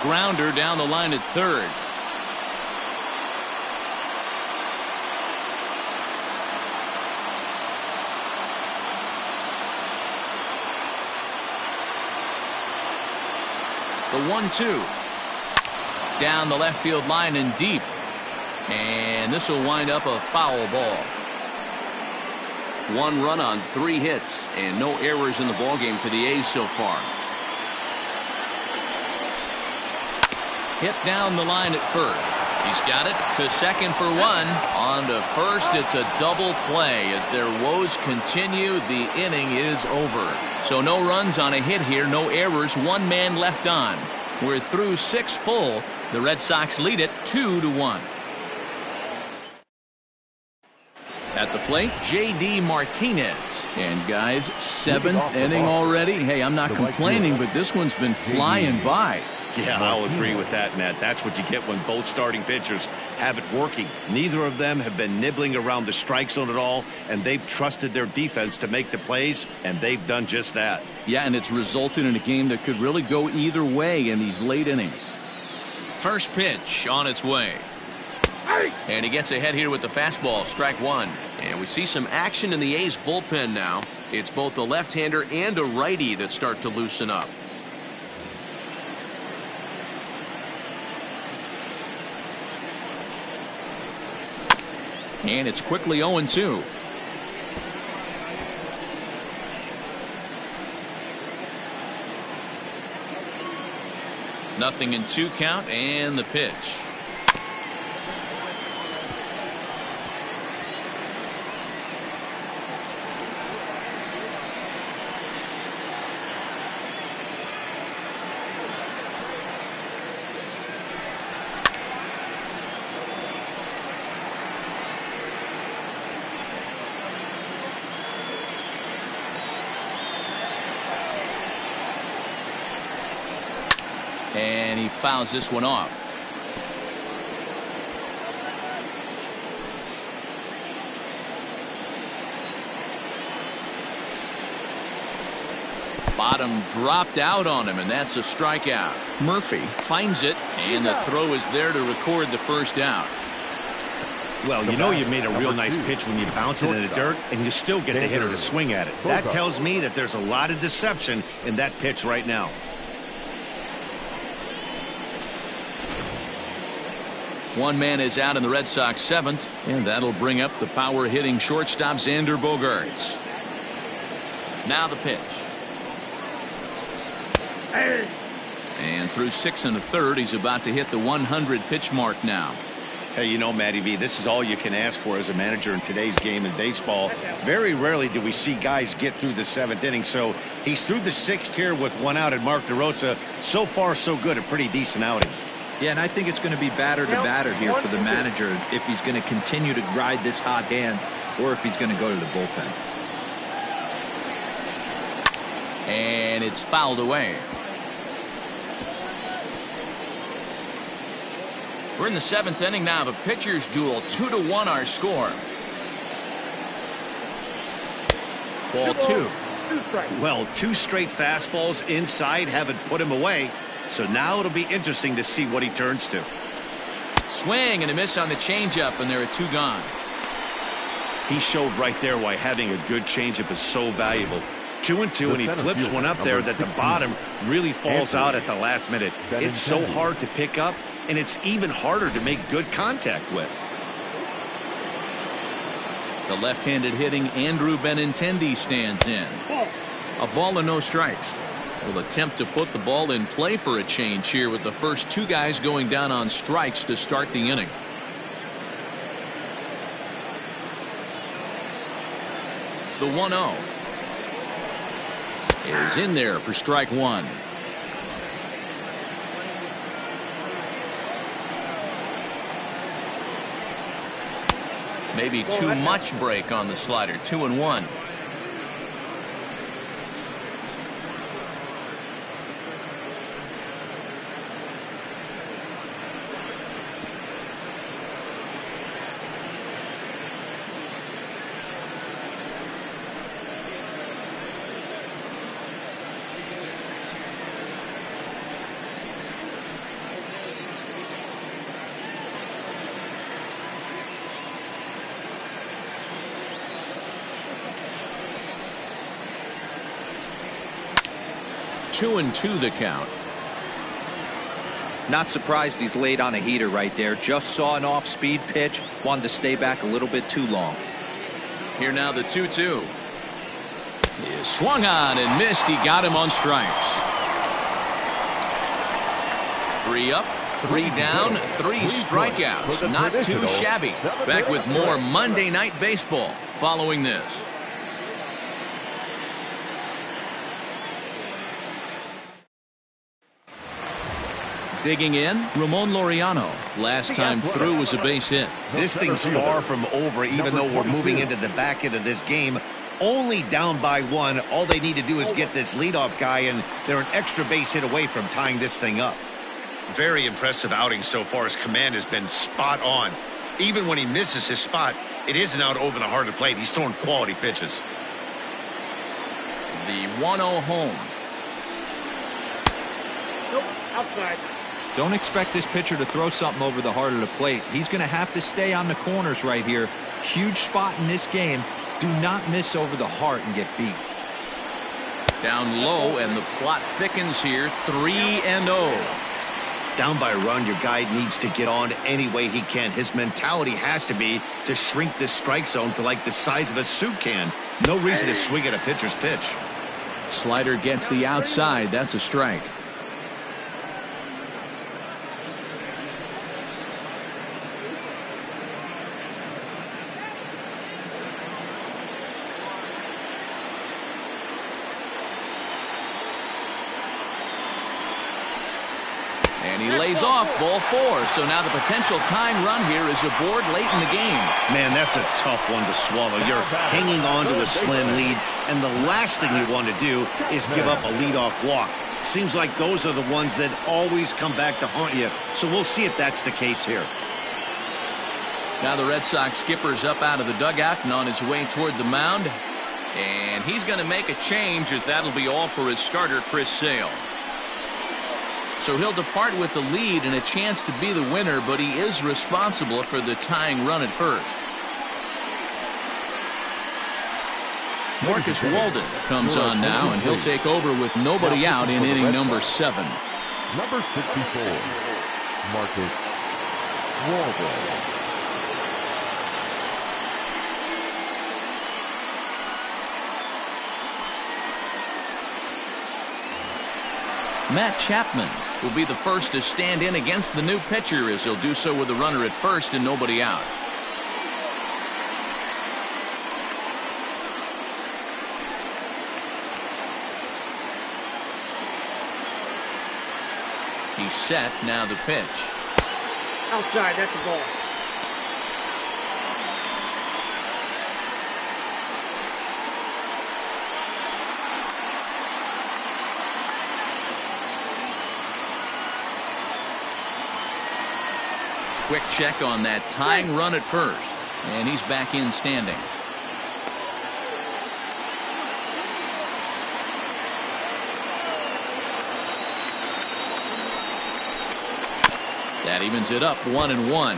Grounder down the line at third. The 1-2. Down the left field line and deep. And this will wind up a foul ball. 1 run on 3 hits and no errors in the ballgame for the A's so far. Hit down the line at first. He's got it to second for 1. On to first, it's a double play. As their woes continue, the inning is over. So no runs on a hit here, no errors, 1 man left on. We're through 6 full. The Red Sox lead it 2-1. At the plate, J.D. Martinez. And guys, 7th inning already. Hey, I'm not complaining, but this one's been flying by. Yeah, I'll agree with that, Matt. That's what you get when both starting pitchers have it working. Neither of them have been nibbling around the strike zone at all, and they've trusted their defense to make the plays, and they've done just that. Yeah, and it's resulted in a game that could really go either way in these late innings. First pitch on its way. And he gets ahead here with the fastball, strike 1. And we see some action in the A's bullpen now. It's both a left-hander and a righty that start to loosen up. And it's quickly 0-2. Nothing in 2 count and the pitch. And he fouls this one off. Bottom dropped out on him, and that's a strikeout. Murphy finds it, and the throw is there to record the first out. Well, you know you made a real nice pitch when you bounce it in the dirt, and you still get the hitter to swing at it. That tells me that there's a lot of deception in that pitch right now. One man is out in the Red Sox 7th, and that'll bring up the power-hitting shortstop Xander Bogaerts. Now the pitch. And through 6 1/3, he's about to hit the 100 pitch mark now. Hey, you know, Matty V, this is all you can ask for as a manager in today's game in baseball. Very rarely do we see guys get through the 7th inning. So he's through the 6th here with 1 out, and Mark DeRosa, so far so good, a pretty decent outing. Yeah, and I think it's going to be batter to batter here for the manager if he's going to continue to ride this hot hand or if he's going to go to the bullpen. And it's fouled away. We're in the 7th inning now. The pitcher's duel, 2-1 our score. Ball 2. Well, 2 straight fastballs inside haven't put him away. So now it'll be interesting to see what he turns to. Swing and a miss on the changeup, and there are 2 gone. He showed right there why having a good changeup is so valuable. 2-2, and he flips one up there that the bottom really falls out at the last minute. It's so hard to pick up, and it's even harder to make good contact with. The left-handed hitting Andrew Benintendi stands in. A ball and no strikes. Will attempt to put the ball in play for a change here with the first 2 guys going down on strikes to start the inning. The 1-0 is in there for strike 1. Maybe too much break on the slider. 2-1. Two and 2 the count. Not surprised he's laid on a heater right there. Just saw an off-speed pitch. Wanted to stay back a little bit too long. Here now the 2-2. He swung on and missed. He got him on strikes. 3 up, 3 down, 3 strikeouts. Not too shabby. Back with more Monday Night Baseball following this. Digging in, Ramon Laureano. Last time through was a base hit. This thing's far from over, even though we're moving into the back end of this game. Only down by 1. All they need to do is get this leadoff guy, and they're an extra base hit away from tying this thing up. Very impressive outing so far. His command has been spot on. Even when he misses his spot, it isn't out over the heart of the plate. He's throwing quality pitches. The 1-0 home. Nope, outside. Don't expect this pitcher to throw something over the heart of the plate. He's going to have to stay on the corners right here. Huge spot in this game. Do not miss over the heart and get beat. Down low, and the plot thickens here. 3-0. Down by a run, your guy needs to get on any way he can. His mentality has to be to shrink this strike zone to like the size of a soup can. No reason to swing at a pitcher's pitch. Slider gets the outside. That's a strike. And he lays off, ball 4. So now the potential tying run here is aboard late in the game. Man, that's a tough one to swallow. You're hanging on to a slim lead, and the last thing you want to do is give up a leadoff walk. Seems like those are the ones that always come back to haunt you. So we'll see if that's the case here. Now the Red Sox skipper's up out of the dugout and on his way toward the mound. And he's going to make a change, as that'll be all for his starter, Chris Sale. So he'll depart with the lead and a chance to be the winner, but he is responsible for the tying run at first. Marcus Walden comes on now, and he'll take over with nobody out in inning number 7. Number 64, Marcus Walden. Matt Chapman will be the first to stand in against the new pitcher, as he'll do so with a runner at first and nobody out. He's set. Now the pitch. Outside, that's the ball. Quick check on that tying run at first, and he's back in standing. That evens it up 1-1.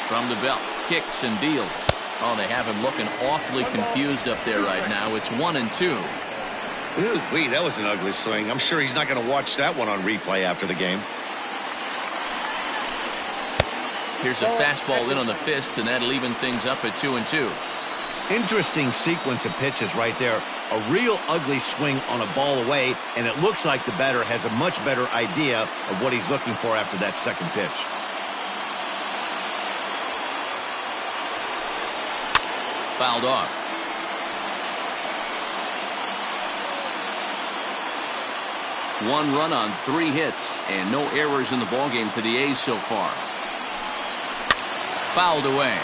From the belt, kicks and deals. Oh, they have him looking awfully confused up there right now. It's 1-2. Ooh, wait, that was an ugly swing. I'm sure he's not going to watch that one on replay after the game. Here's a fastball in on the fist, and that'll even things up at 2-2. Interesting sequence of pitches right there. A real ugly swing on a ball away, and it looks like the batter has a much better idea of what he's looking for after that second pitch. Fouled off. One run on 3 hits, and no errors in the ballgame for the A's so far. Fouled away.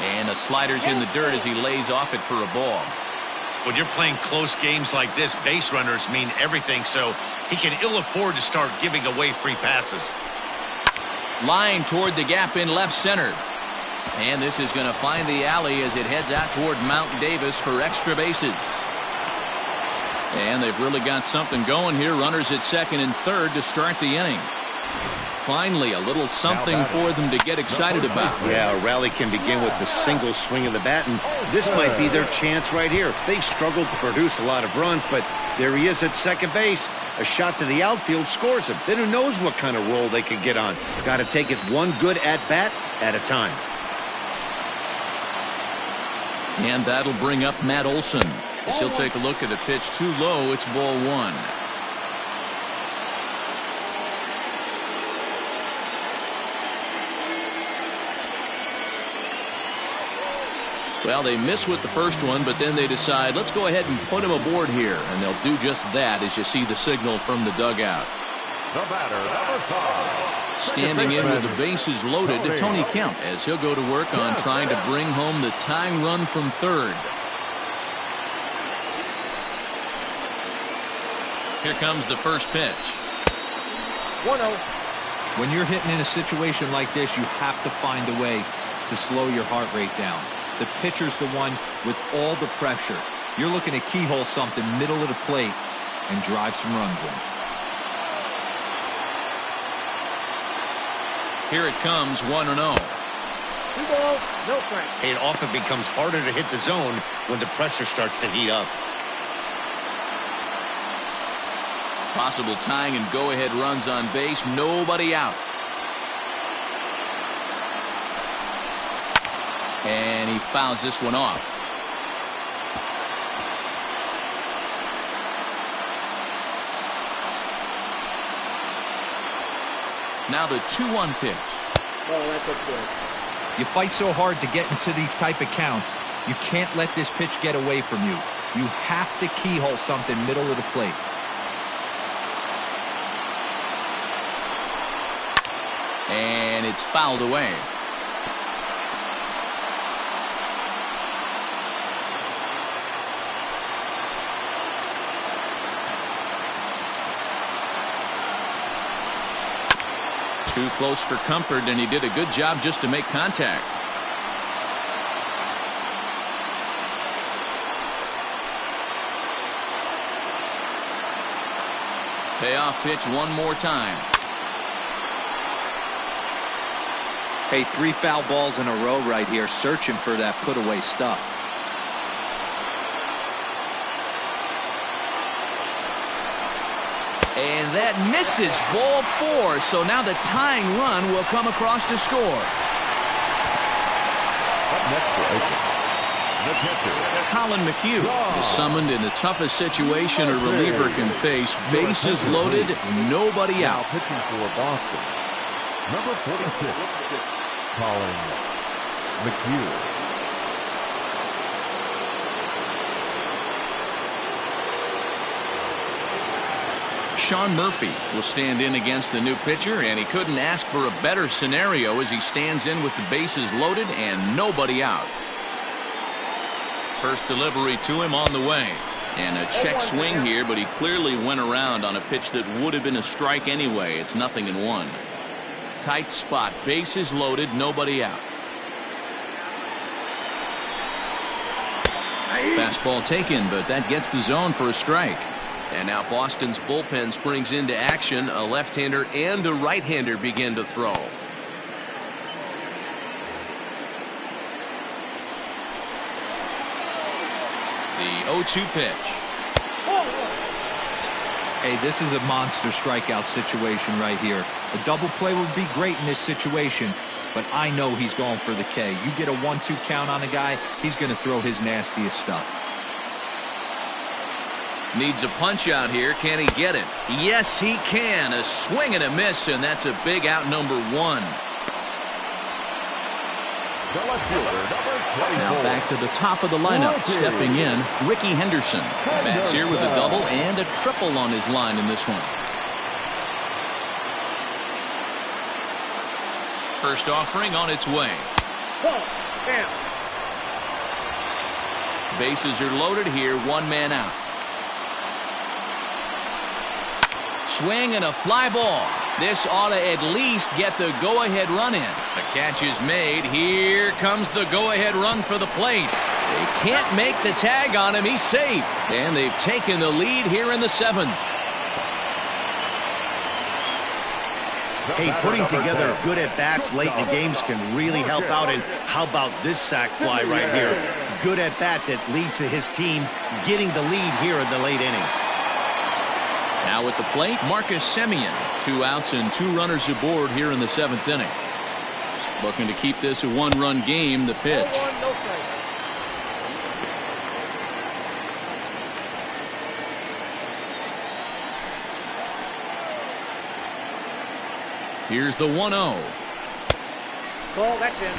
And the slider's in the dirt as he lays off it for a ball. When you're playing close games like this, base runners mean everything, so he can ill afford to start giving away free passes. Line toward the gap in left center. And this is going to find the alley as it heads out toward Mount Davis for extra bases. And they've really got something going here. Runners at second and third to start the inning. Finally, a little something for them to get excited about. Yeah, a rally can begin with the single swing of the bat, and this might be their chance right here. They've struggled to produce a lot of runs, but there he is at second base. A shot to the outfield scores him. Then who knows what kind of roll they could get on. Got to take it one good at-bat at a time. And that'll bring up Matt Olson, as he'll take a look at a pitch too low. It's ball 1. Well, they miss with the first one, but then they decide, let's go ahead and put him aboard here. And they'll do just that as you see the signal from the dugout. The batter, number 5. Standing in with the bases loaded to Tony Kemp, as he'll go to work on trying to bring home the tying run from third. Here comes the first pitch. 1-0. When you're hitting in a situation like this, you have to find a way to slow your heart rate down. The pitcher's the one with all the pressure. You're looking to keyhole something middle of the plate and drive some runs in. Here it comes, 1-0. 2 balls, no strikes. It often becomes harder to hit the zone when the pressure starts to heat up. Possible tying and go-ahead runs on base, nobody out. And he fouls this one off. Now the 2-1 pitch. Oh, that's good. You fight so hard to get into these type of counts. You can't let this pitch get away from you. You have to keyhole something middle of the plate. And it's fouled away. Too close for comfort, and he did a good job just to make contact. Payoff pitch one more time. Hey, 3 foul balls in a row right here, searching for that put-away stuff. And that misses, ball 4. So now the tying run will come across to score. Up next for Oakland, the pitcher, Colin McHugh is summoned in the toughest situation a reliever can face. Bases loaded, nobody now out. pitching for Boston, number 46, Colin McHugh. Shawn Murphy will stand in against the new pitcher, and he couldn't ask for a better scenario as he stands in with the bases loaded and nobody out. First delivery to him on the way. And a check swing here, but he clearly went around on a pitch that would have been a strike anyway. It's 0-1. Tight spot, bases loaded, nobody out. Fastball taken, but that gets the zone for a strike. And now Boston's bullpen springs into action. A left-hander and a right-hander begin to throw. The 0-2 pitch. Hey, this is a monster strikeout situation right here. A double play would be great in this situation, but I know he's going for the K. You get a 1-2 count on a guy, he's going to throw his nastiest stuff. Needs a punch out here. Can he get it? Yes, he can. A swing and a miss, and that's a big out, number 1. The left fielder, number 24. Now back to the top of the lineup. Stepping in, Ricky Henderson. Bats here with a double and a triple on his line in this one. First offering on its way. Bases are loaded here. 1 man out. Swing and a fly ball. This ought to at least get the go-ahead run in. The catch is made. Here comes the go-ahead run for the plate. They can't make the tag on him. He's safe. And they've taken the lead here in the 7th. Hey, putting together good at-bats late in the games can really help out. And how about this sac fly right here? Good at-bat that leads to his team getting the lead here in the late innings. Now at the plate, Marcus Semien. 2 outs and 2 runners aboard here in the 7th inning. Looking to keep this a 1-run game. The pitch. Here's the 1-0. Ball, that's in.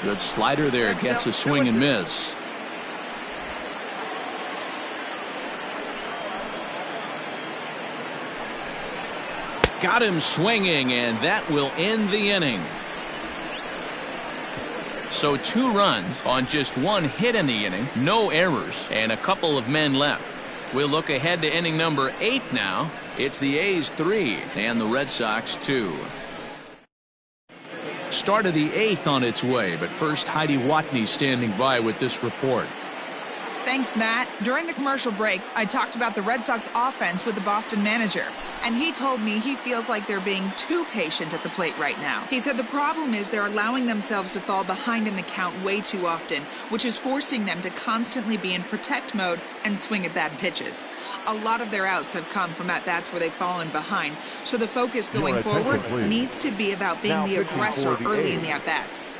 Good slider there. Gets a swing and miss. Got him swinging, and that will end the inning. So 2 runs on just 1 hit in the inning, no errors, and a couple of men left. We'll look ahead to inning number 8 now. It's the A's 3 and the Red Sox 2. Start of the 8th on its way, but first Heidi Watney standing by with this report. Thanks, Matt. During the commercial break, I talked about the Red Sox offense with the Boston manager, and he told me he feels like they're being too patient at the plate right now. He said the problem is they're allowing themselves to fall behind in the count way too often, which is forcing them to constantly be in protect mode and swing at bad pitches. A lot of their outs have come from at-bats where they've fallen behind, so the focus going forward needs to be about being the aggressor early in the at-bats.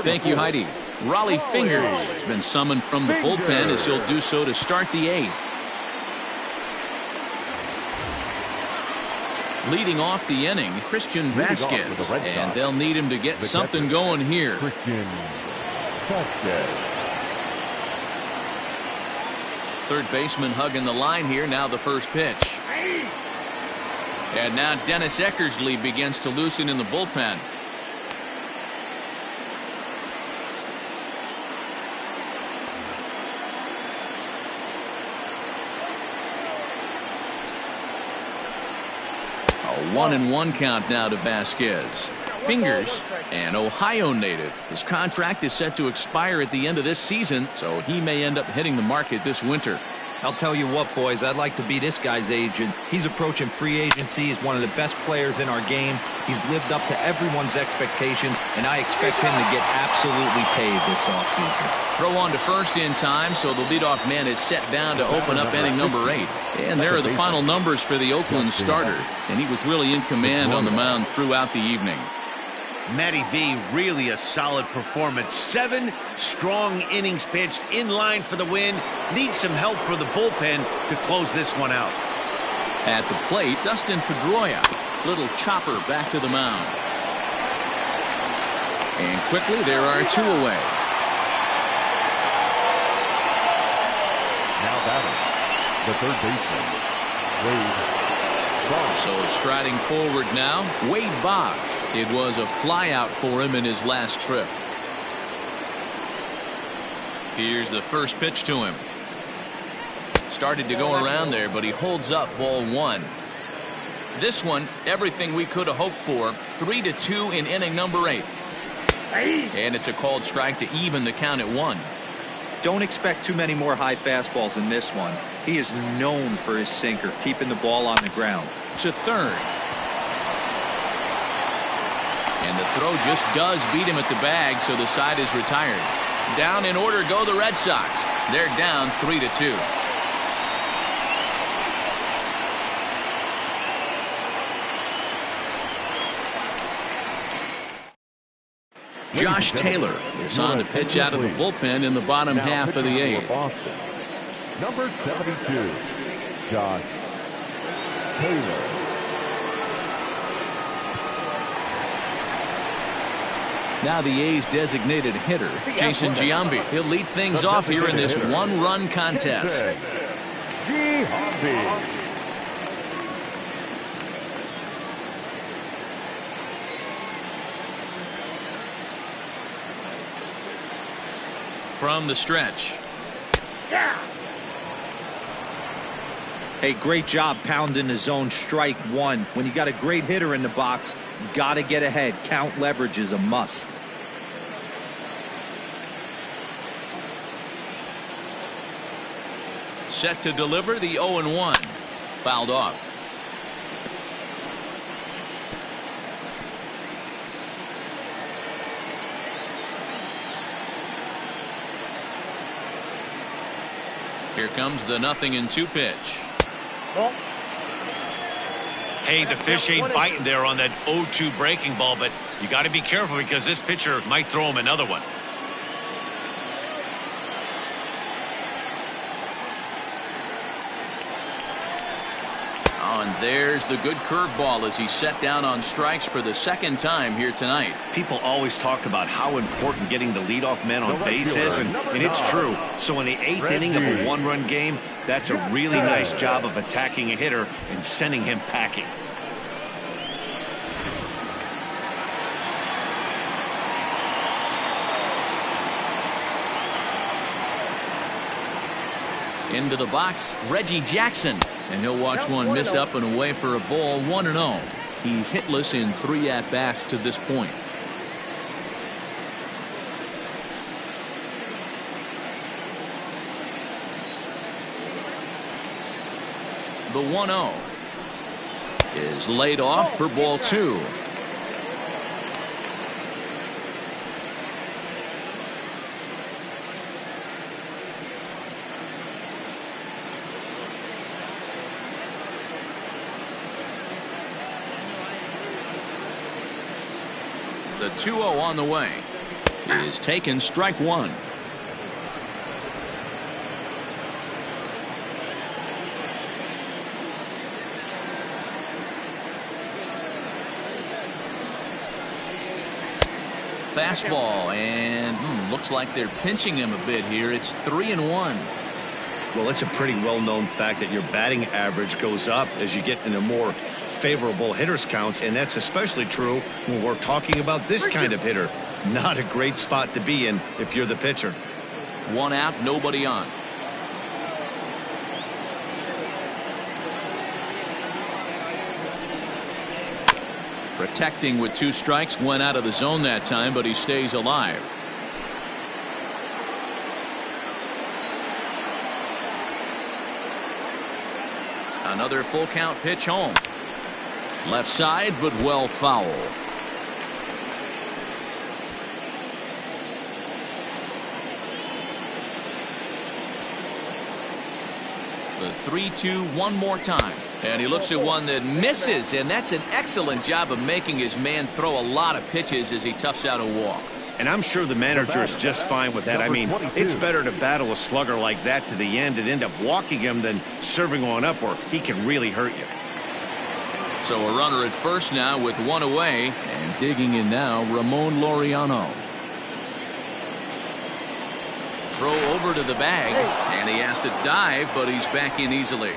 Thank you, Heidi. Raleigh Fingers has been summoned from the bullpen as he'll do so to start the 8th. Leading off the inning, Christian Vasquez, and they'll need him to get something going here. Christian Vasquez. Third baseman hugging the line here. Now the first pitch. And now Dennis Eckersley begins to loosen in the bullpen. A 1-1 count now to Vasquez. Fingers, an Ohio native. His contract is set to expire at the end of this season, so he may end up hitting the market this winter. I'll tell you what, boys, I'd like to be this guy's agent. He's approaching free agency. He's one of the best players in our game. He's lived up to everyone's expectations, and I expect him to get absolutely paid this offseason. Throw on to first in time, so the leadoff man is set down to open up inning number 8. And there are the final numbers for the Oakland starter, and he was really in command on the mound throughout the evening. Matty V, really a solid performance. 7 strong innings pitched, in line for the win. Needs some help for the bullpen to close this one out. At the plate, Dustin Pedroia. Little chopper back to the mound. And quickly there are 2 away. Now batting, the third baseman, Wade Boggs. So striding forward now, Wade Boggs. It was a flyout for him in his last trip. Here's the first pitch to him. Started to go around there, but he holds up ball 1. This one, everything we could have hoped for. 3-2 in inning number 8. And it's a called strike to even the count at 1. Don't expect too many more high fastballs in this one. He is known for his sinker, keeping the ball on the ground. To third. And the throw just does beat him at the bag, so the side is retired. Down in order go the Red Sox. They're down 3-2. Josh Taylor is on to pitch out of the bullpen in the bottom half of the 8th. Number 72, Josh Taylor. Now the A's designated hitter, Jason Giambi. He'll lead things off here in this one-run contest. Giambi. From the stretch. Hey, great job pounding the zone. Strike 1. When you got a great hitter in the box, got to get ahead. Count leverage is a must. Set to deliver the 0-1. Fouled off. Here comes the 0-2 pitch. Hey, the fish ain't biting there on that 0-2 breaking ball, but you got to be careful because this pitcher might throw him another one. Oh, and there's the good curveball as he's set down on strikes for the 2nd time here tonight. People always talk about how important getting the leadoff man on base is, and it's true. So in the 8th inning of a 1-run game, that's a really nice job of attacking a hitter and sending him packing. Into the box, Reggie Jackson. And he'll watch one miss up and away for a ball, 1-0. He's hitless in 3 at-bats to this point. The 1-0 is laid off for ball 2. The 2-0 on the way is taken, strike 1. Fastball, and looks like they're pinching him a bit here. It's 3-1. Well, it's a pretty well-known fact that your batting average goes up as you get into more favorable hitters counts, and that's especially true when we're talking about this kind of hitter. Not a great spot to be in if you're the pitcher. 1 out, nobody on. Protecting with 2 strikes, went out of the zone that time, but he stays alive. Another full count pitch home. Left side, but well foul. The 3-2 one more time. And he looks at one that misses, and that's an excellent job of making his man throw a lot of pitches as he toughs out a walk. And I'm sure the manager is just fine with that. I mean, it's better to battle a slugger like that to the end and end up walking him than serving one up where he can really hurt you. So a runner at first now with 1 away, and digging in now, Ramon Laureano. Throw over to the bag, and he has to dive, but he's back in easily.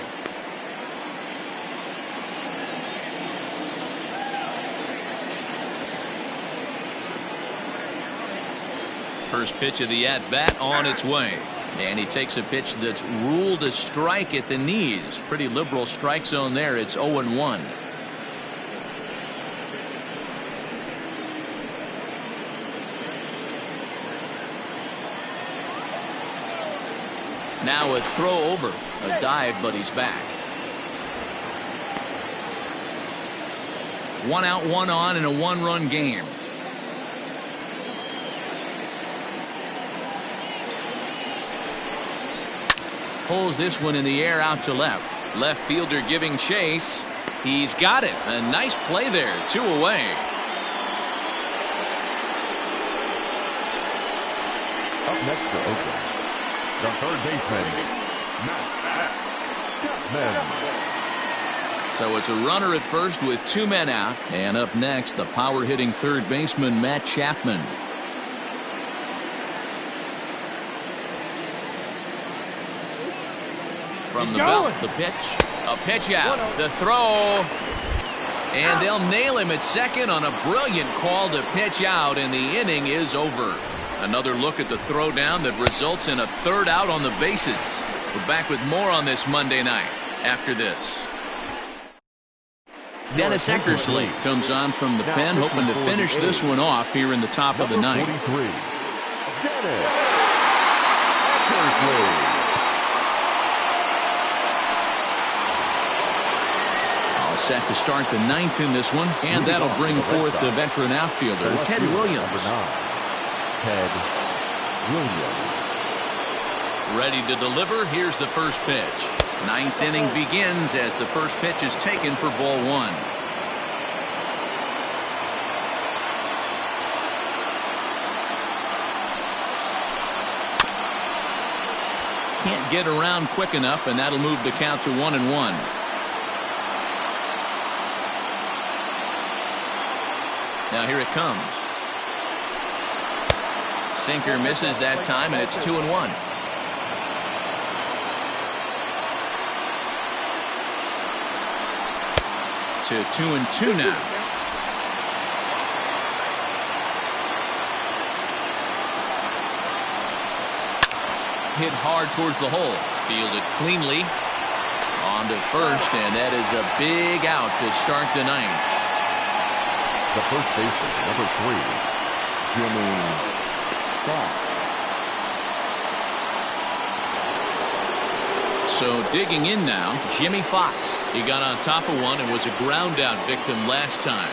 First pitch of the at-bat on its way. And he takes a pitch that's ruled a strike at the knees. Pretty liberal strike zone there. It's 0-1. Now a throw over. A dive, but he's back. 1 out, 1 on in a 1-run game. Pulls this one in the air out to left. Left fielder giving chase. He's got it. A nice play there. 2 away. Up next for Oakland, the third baseman, Matt Chapman. So it's a runner at first with 2 men out. And up next, the power-hitting third baseman, Matt Chapman. From the belt, the pitch, a pitch out, the throw, and they'll nail him at second on a brilliant call to pitch out, and the inning is over. Another look at the throw down that results in a 3rd out on the bases. We're back with more on this Monday night after this. Dennis Eckersley comes on from the pen, hoping to finish this one off here in the top of the 9th. Dennis Eckersley. Set to start the 9th in this one, and that'll bring forth the veteran outfielder, Ted Williams. Ted Williams. Ready to deliver. Here's the first pitch. 9th inning begins as the first pitch is taken for ball 1. Can't get around quick enough, and that'll move the count to 1-1. Now here it comes. Sinker misses that time, and it's 2-1. To 2-2 now. Hit hard towards the hole. Fielded cleanly. On to first, and that is a big out to start the 9th. The first baseman, number 3, Jimmy Fox. So digging in now, Jimmy Fox. He got on top of one and was a ground out victim last time.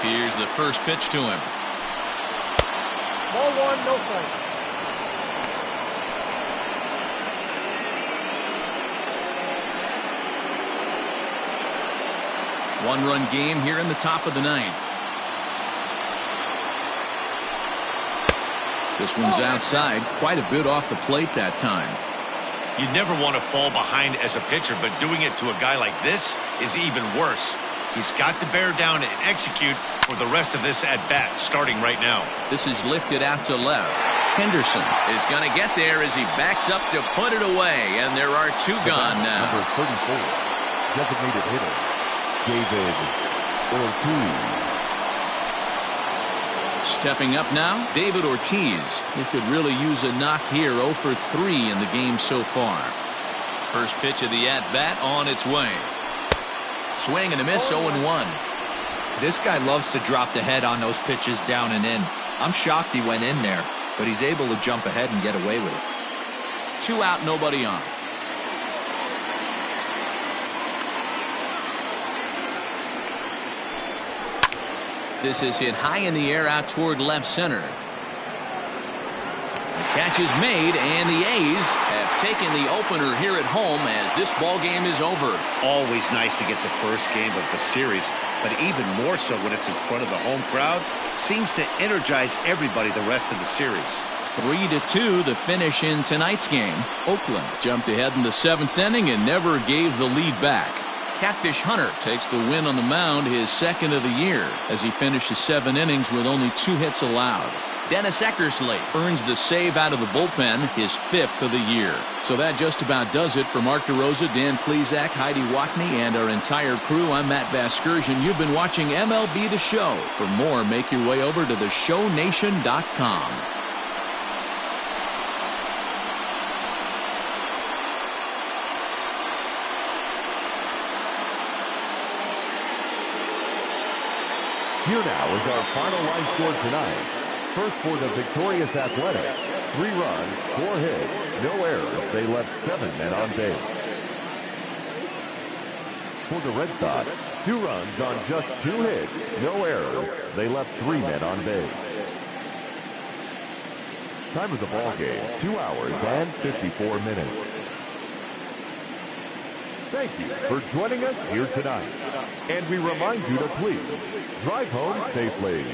Here's the first pitch to him. Ball 1, no strike. One-run game here in the top of the 9th. This one's outside, quite a bit off the plate that time. You never want to fall behind as a pitcher, but doing it to a guy like this is even worse. He's got to bear down and execute for the rest of this at-bat, starting right now. This is lifted out to left. Henderson is going to get there as he backs up to put it away, and there are two gone now. Number 34, designated hitter, David Ortiz. Stepping up now, David Ortiz. He could really use a knock here. 0 for 3 in the game so far. First pitch of the at-bat on its way. Swing and a miss, 0-1. This guy loves to drop the head on those pitches down and in. I'm shocked he went in there, but he's able to jump ahead and get away with it. 2 out, nobody on. This is hit high in the air out toward left center. The catch is made, and the A's have taken the opener here at home as this ball game is over. Always nice to get the first game of the series, but even more so when it's in front of the home crowd. Seems to energize everybody the rest of the series. 3-2 the finish in tonight's game. Oakland jumped ahead in the 7th inning and never gave the lead back. Catfish Hunter takes the win on the mound, his second of the year, as he finishes 7 innings with only 2 hits allowed. Dennis Eckersley earns the save out of the bullpen, his 5th of the year. So that just about does it for Mark DeRosa, Dan Klezak, Heidi Watney, and our entire crew. I'm Matt Vasgersian. You've been watching MLB The Show. For more, make your way over to theshownation.com. Here now is our final line score tonight. First for the victorious Athletics, 3 runs, 4 hits, no errors. They left 7 men on base. For the Red Sox, 2 runs on just 2 hits, no errors. They left 3 men on base. Time of the ball game, 2 hours and 54 minutes. Thank you for joining us here tonight. And we remind you to please drive home safely.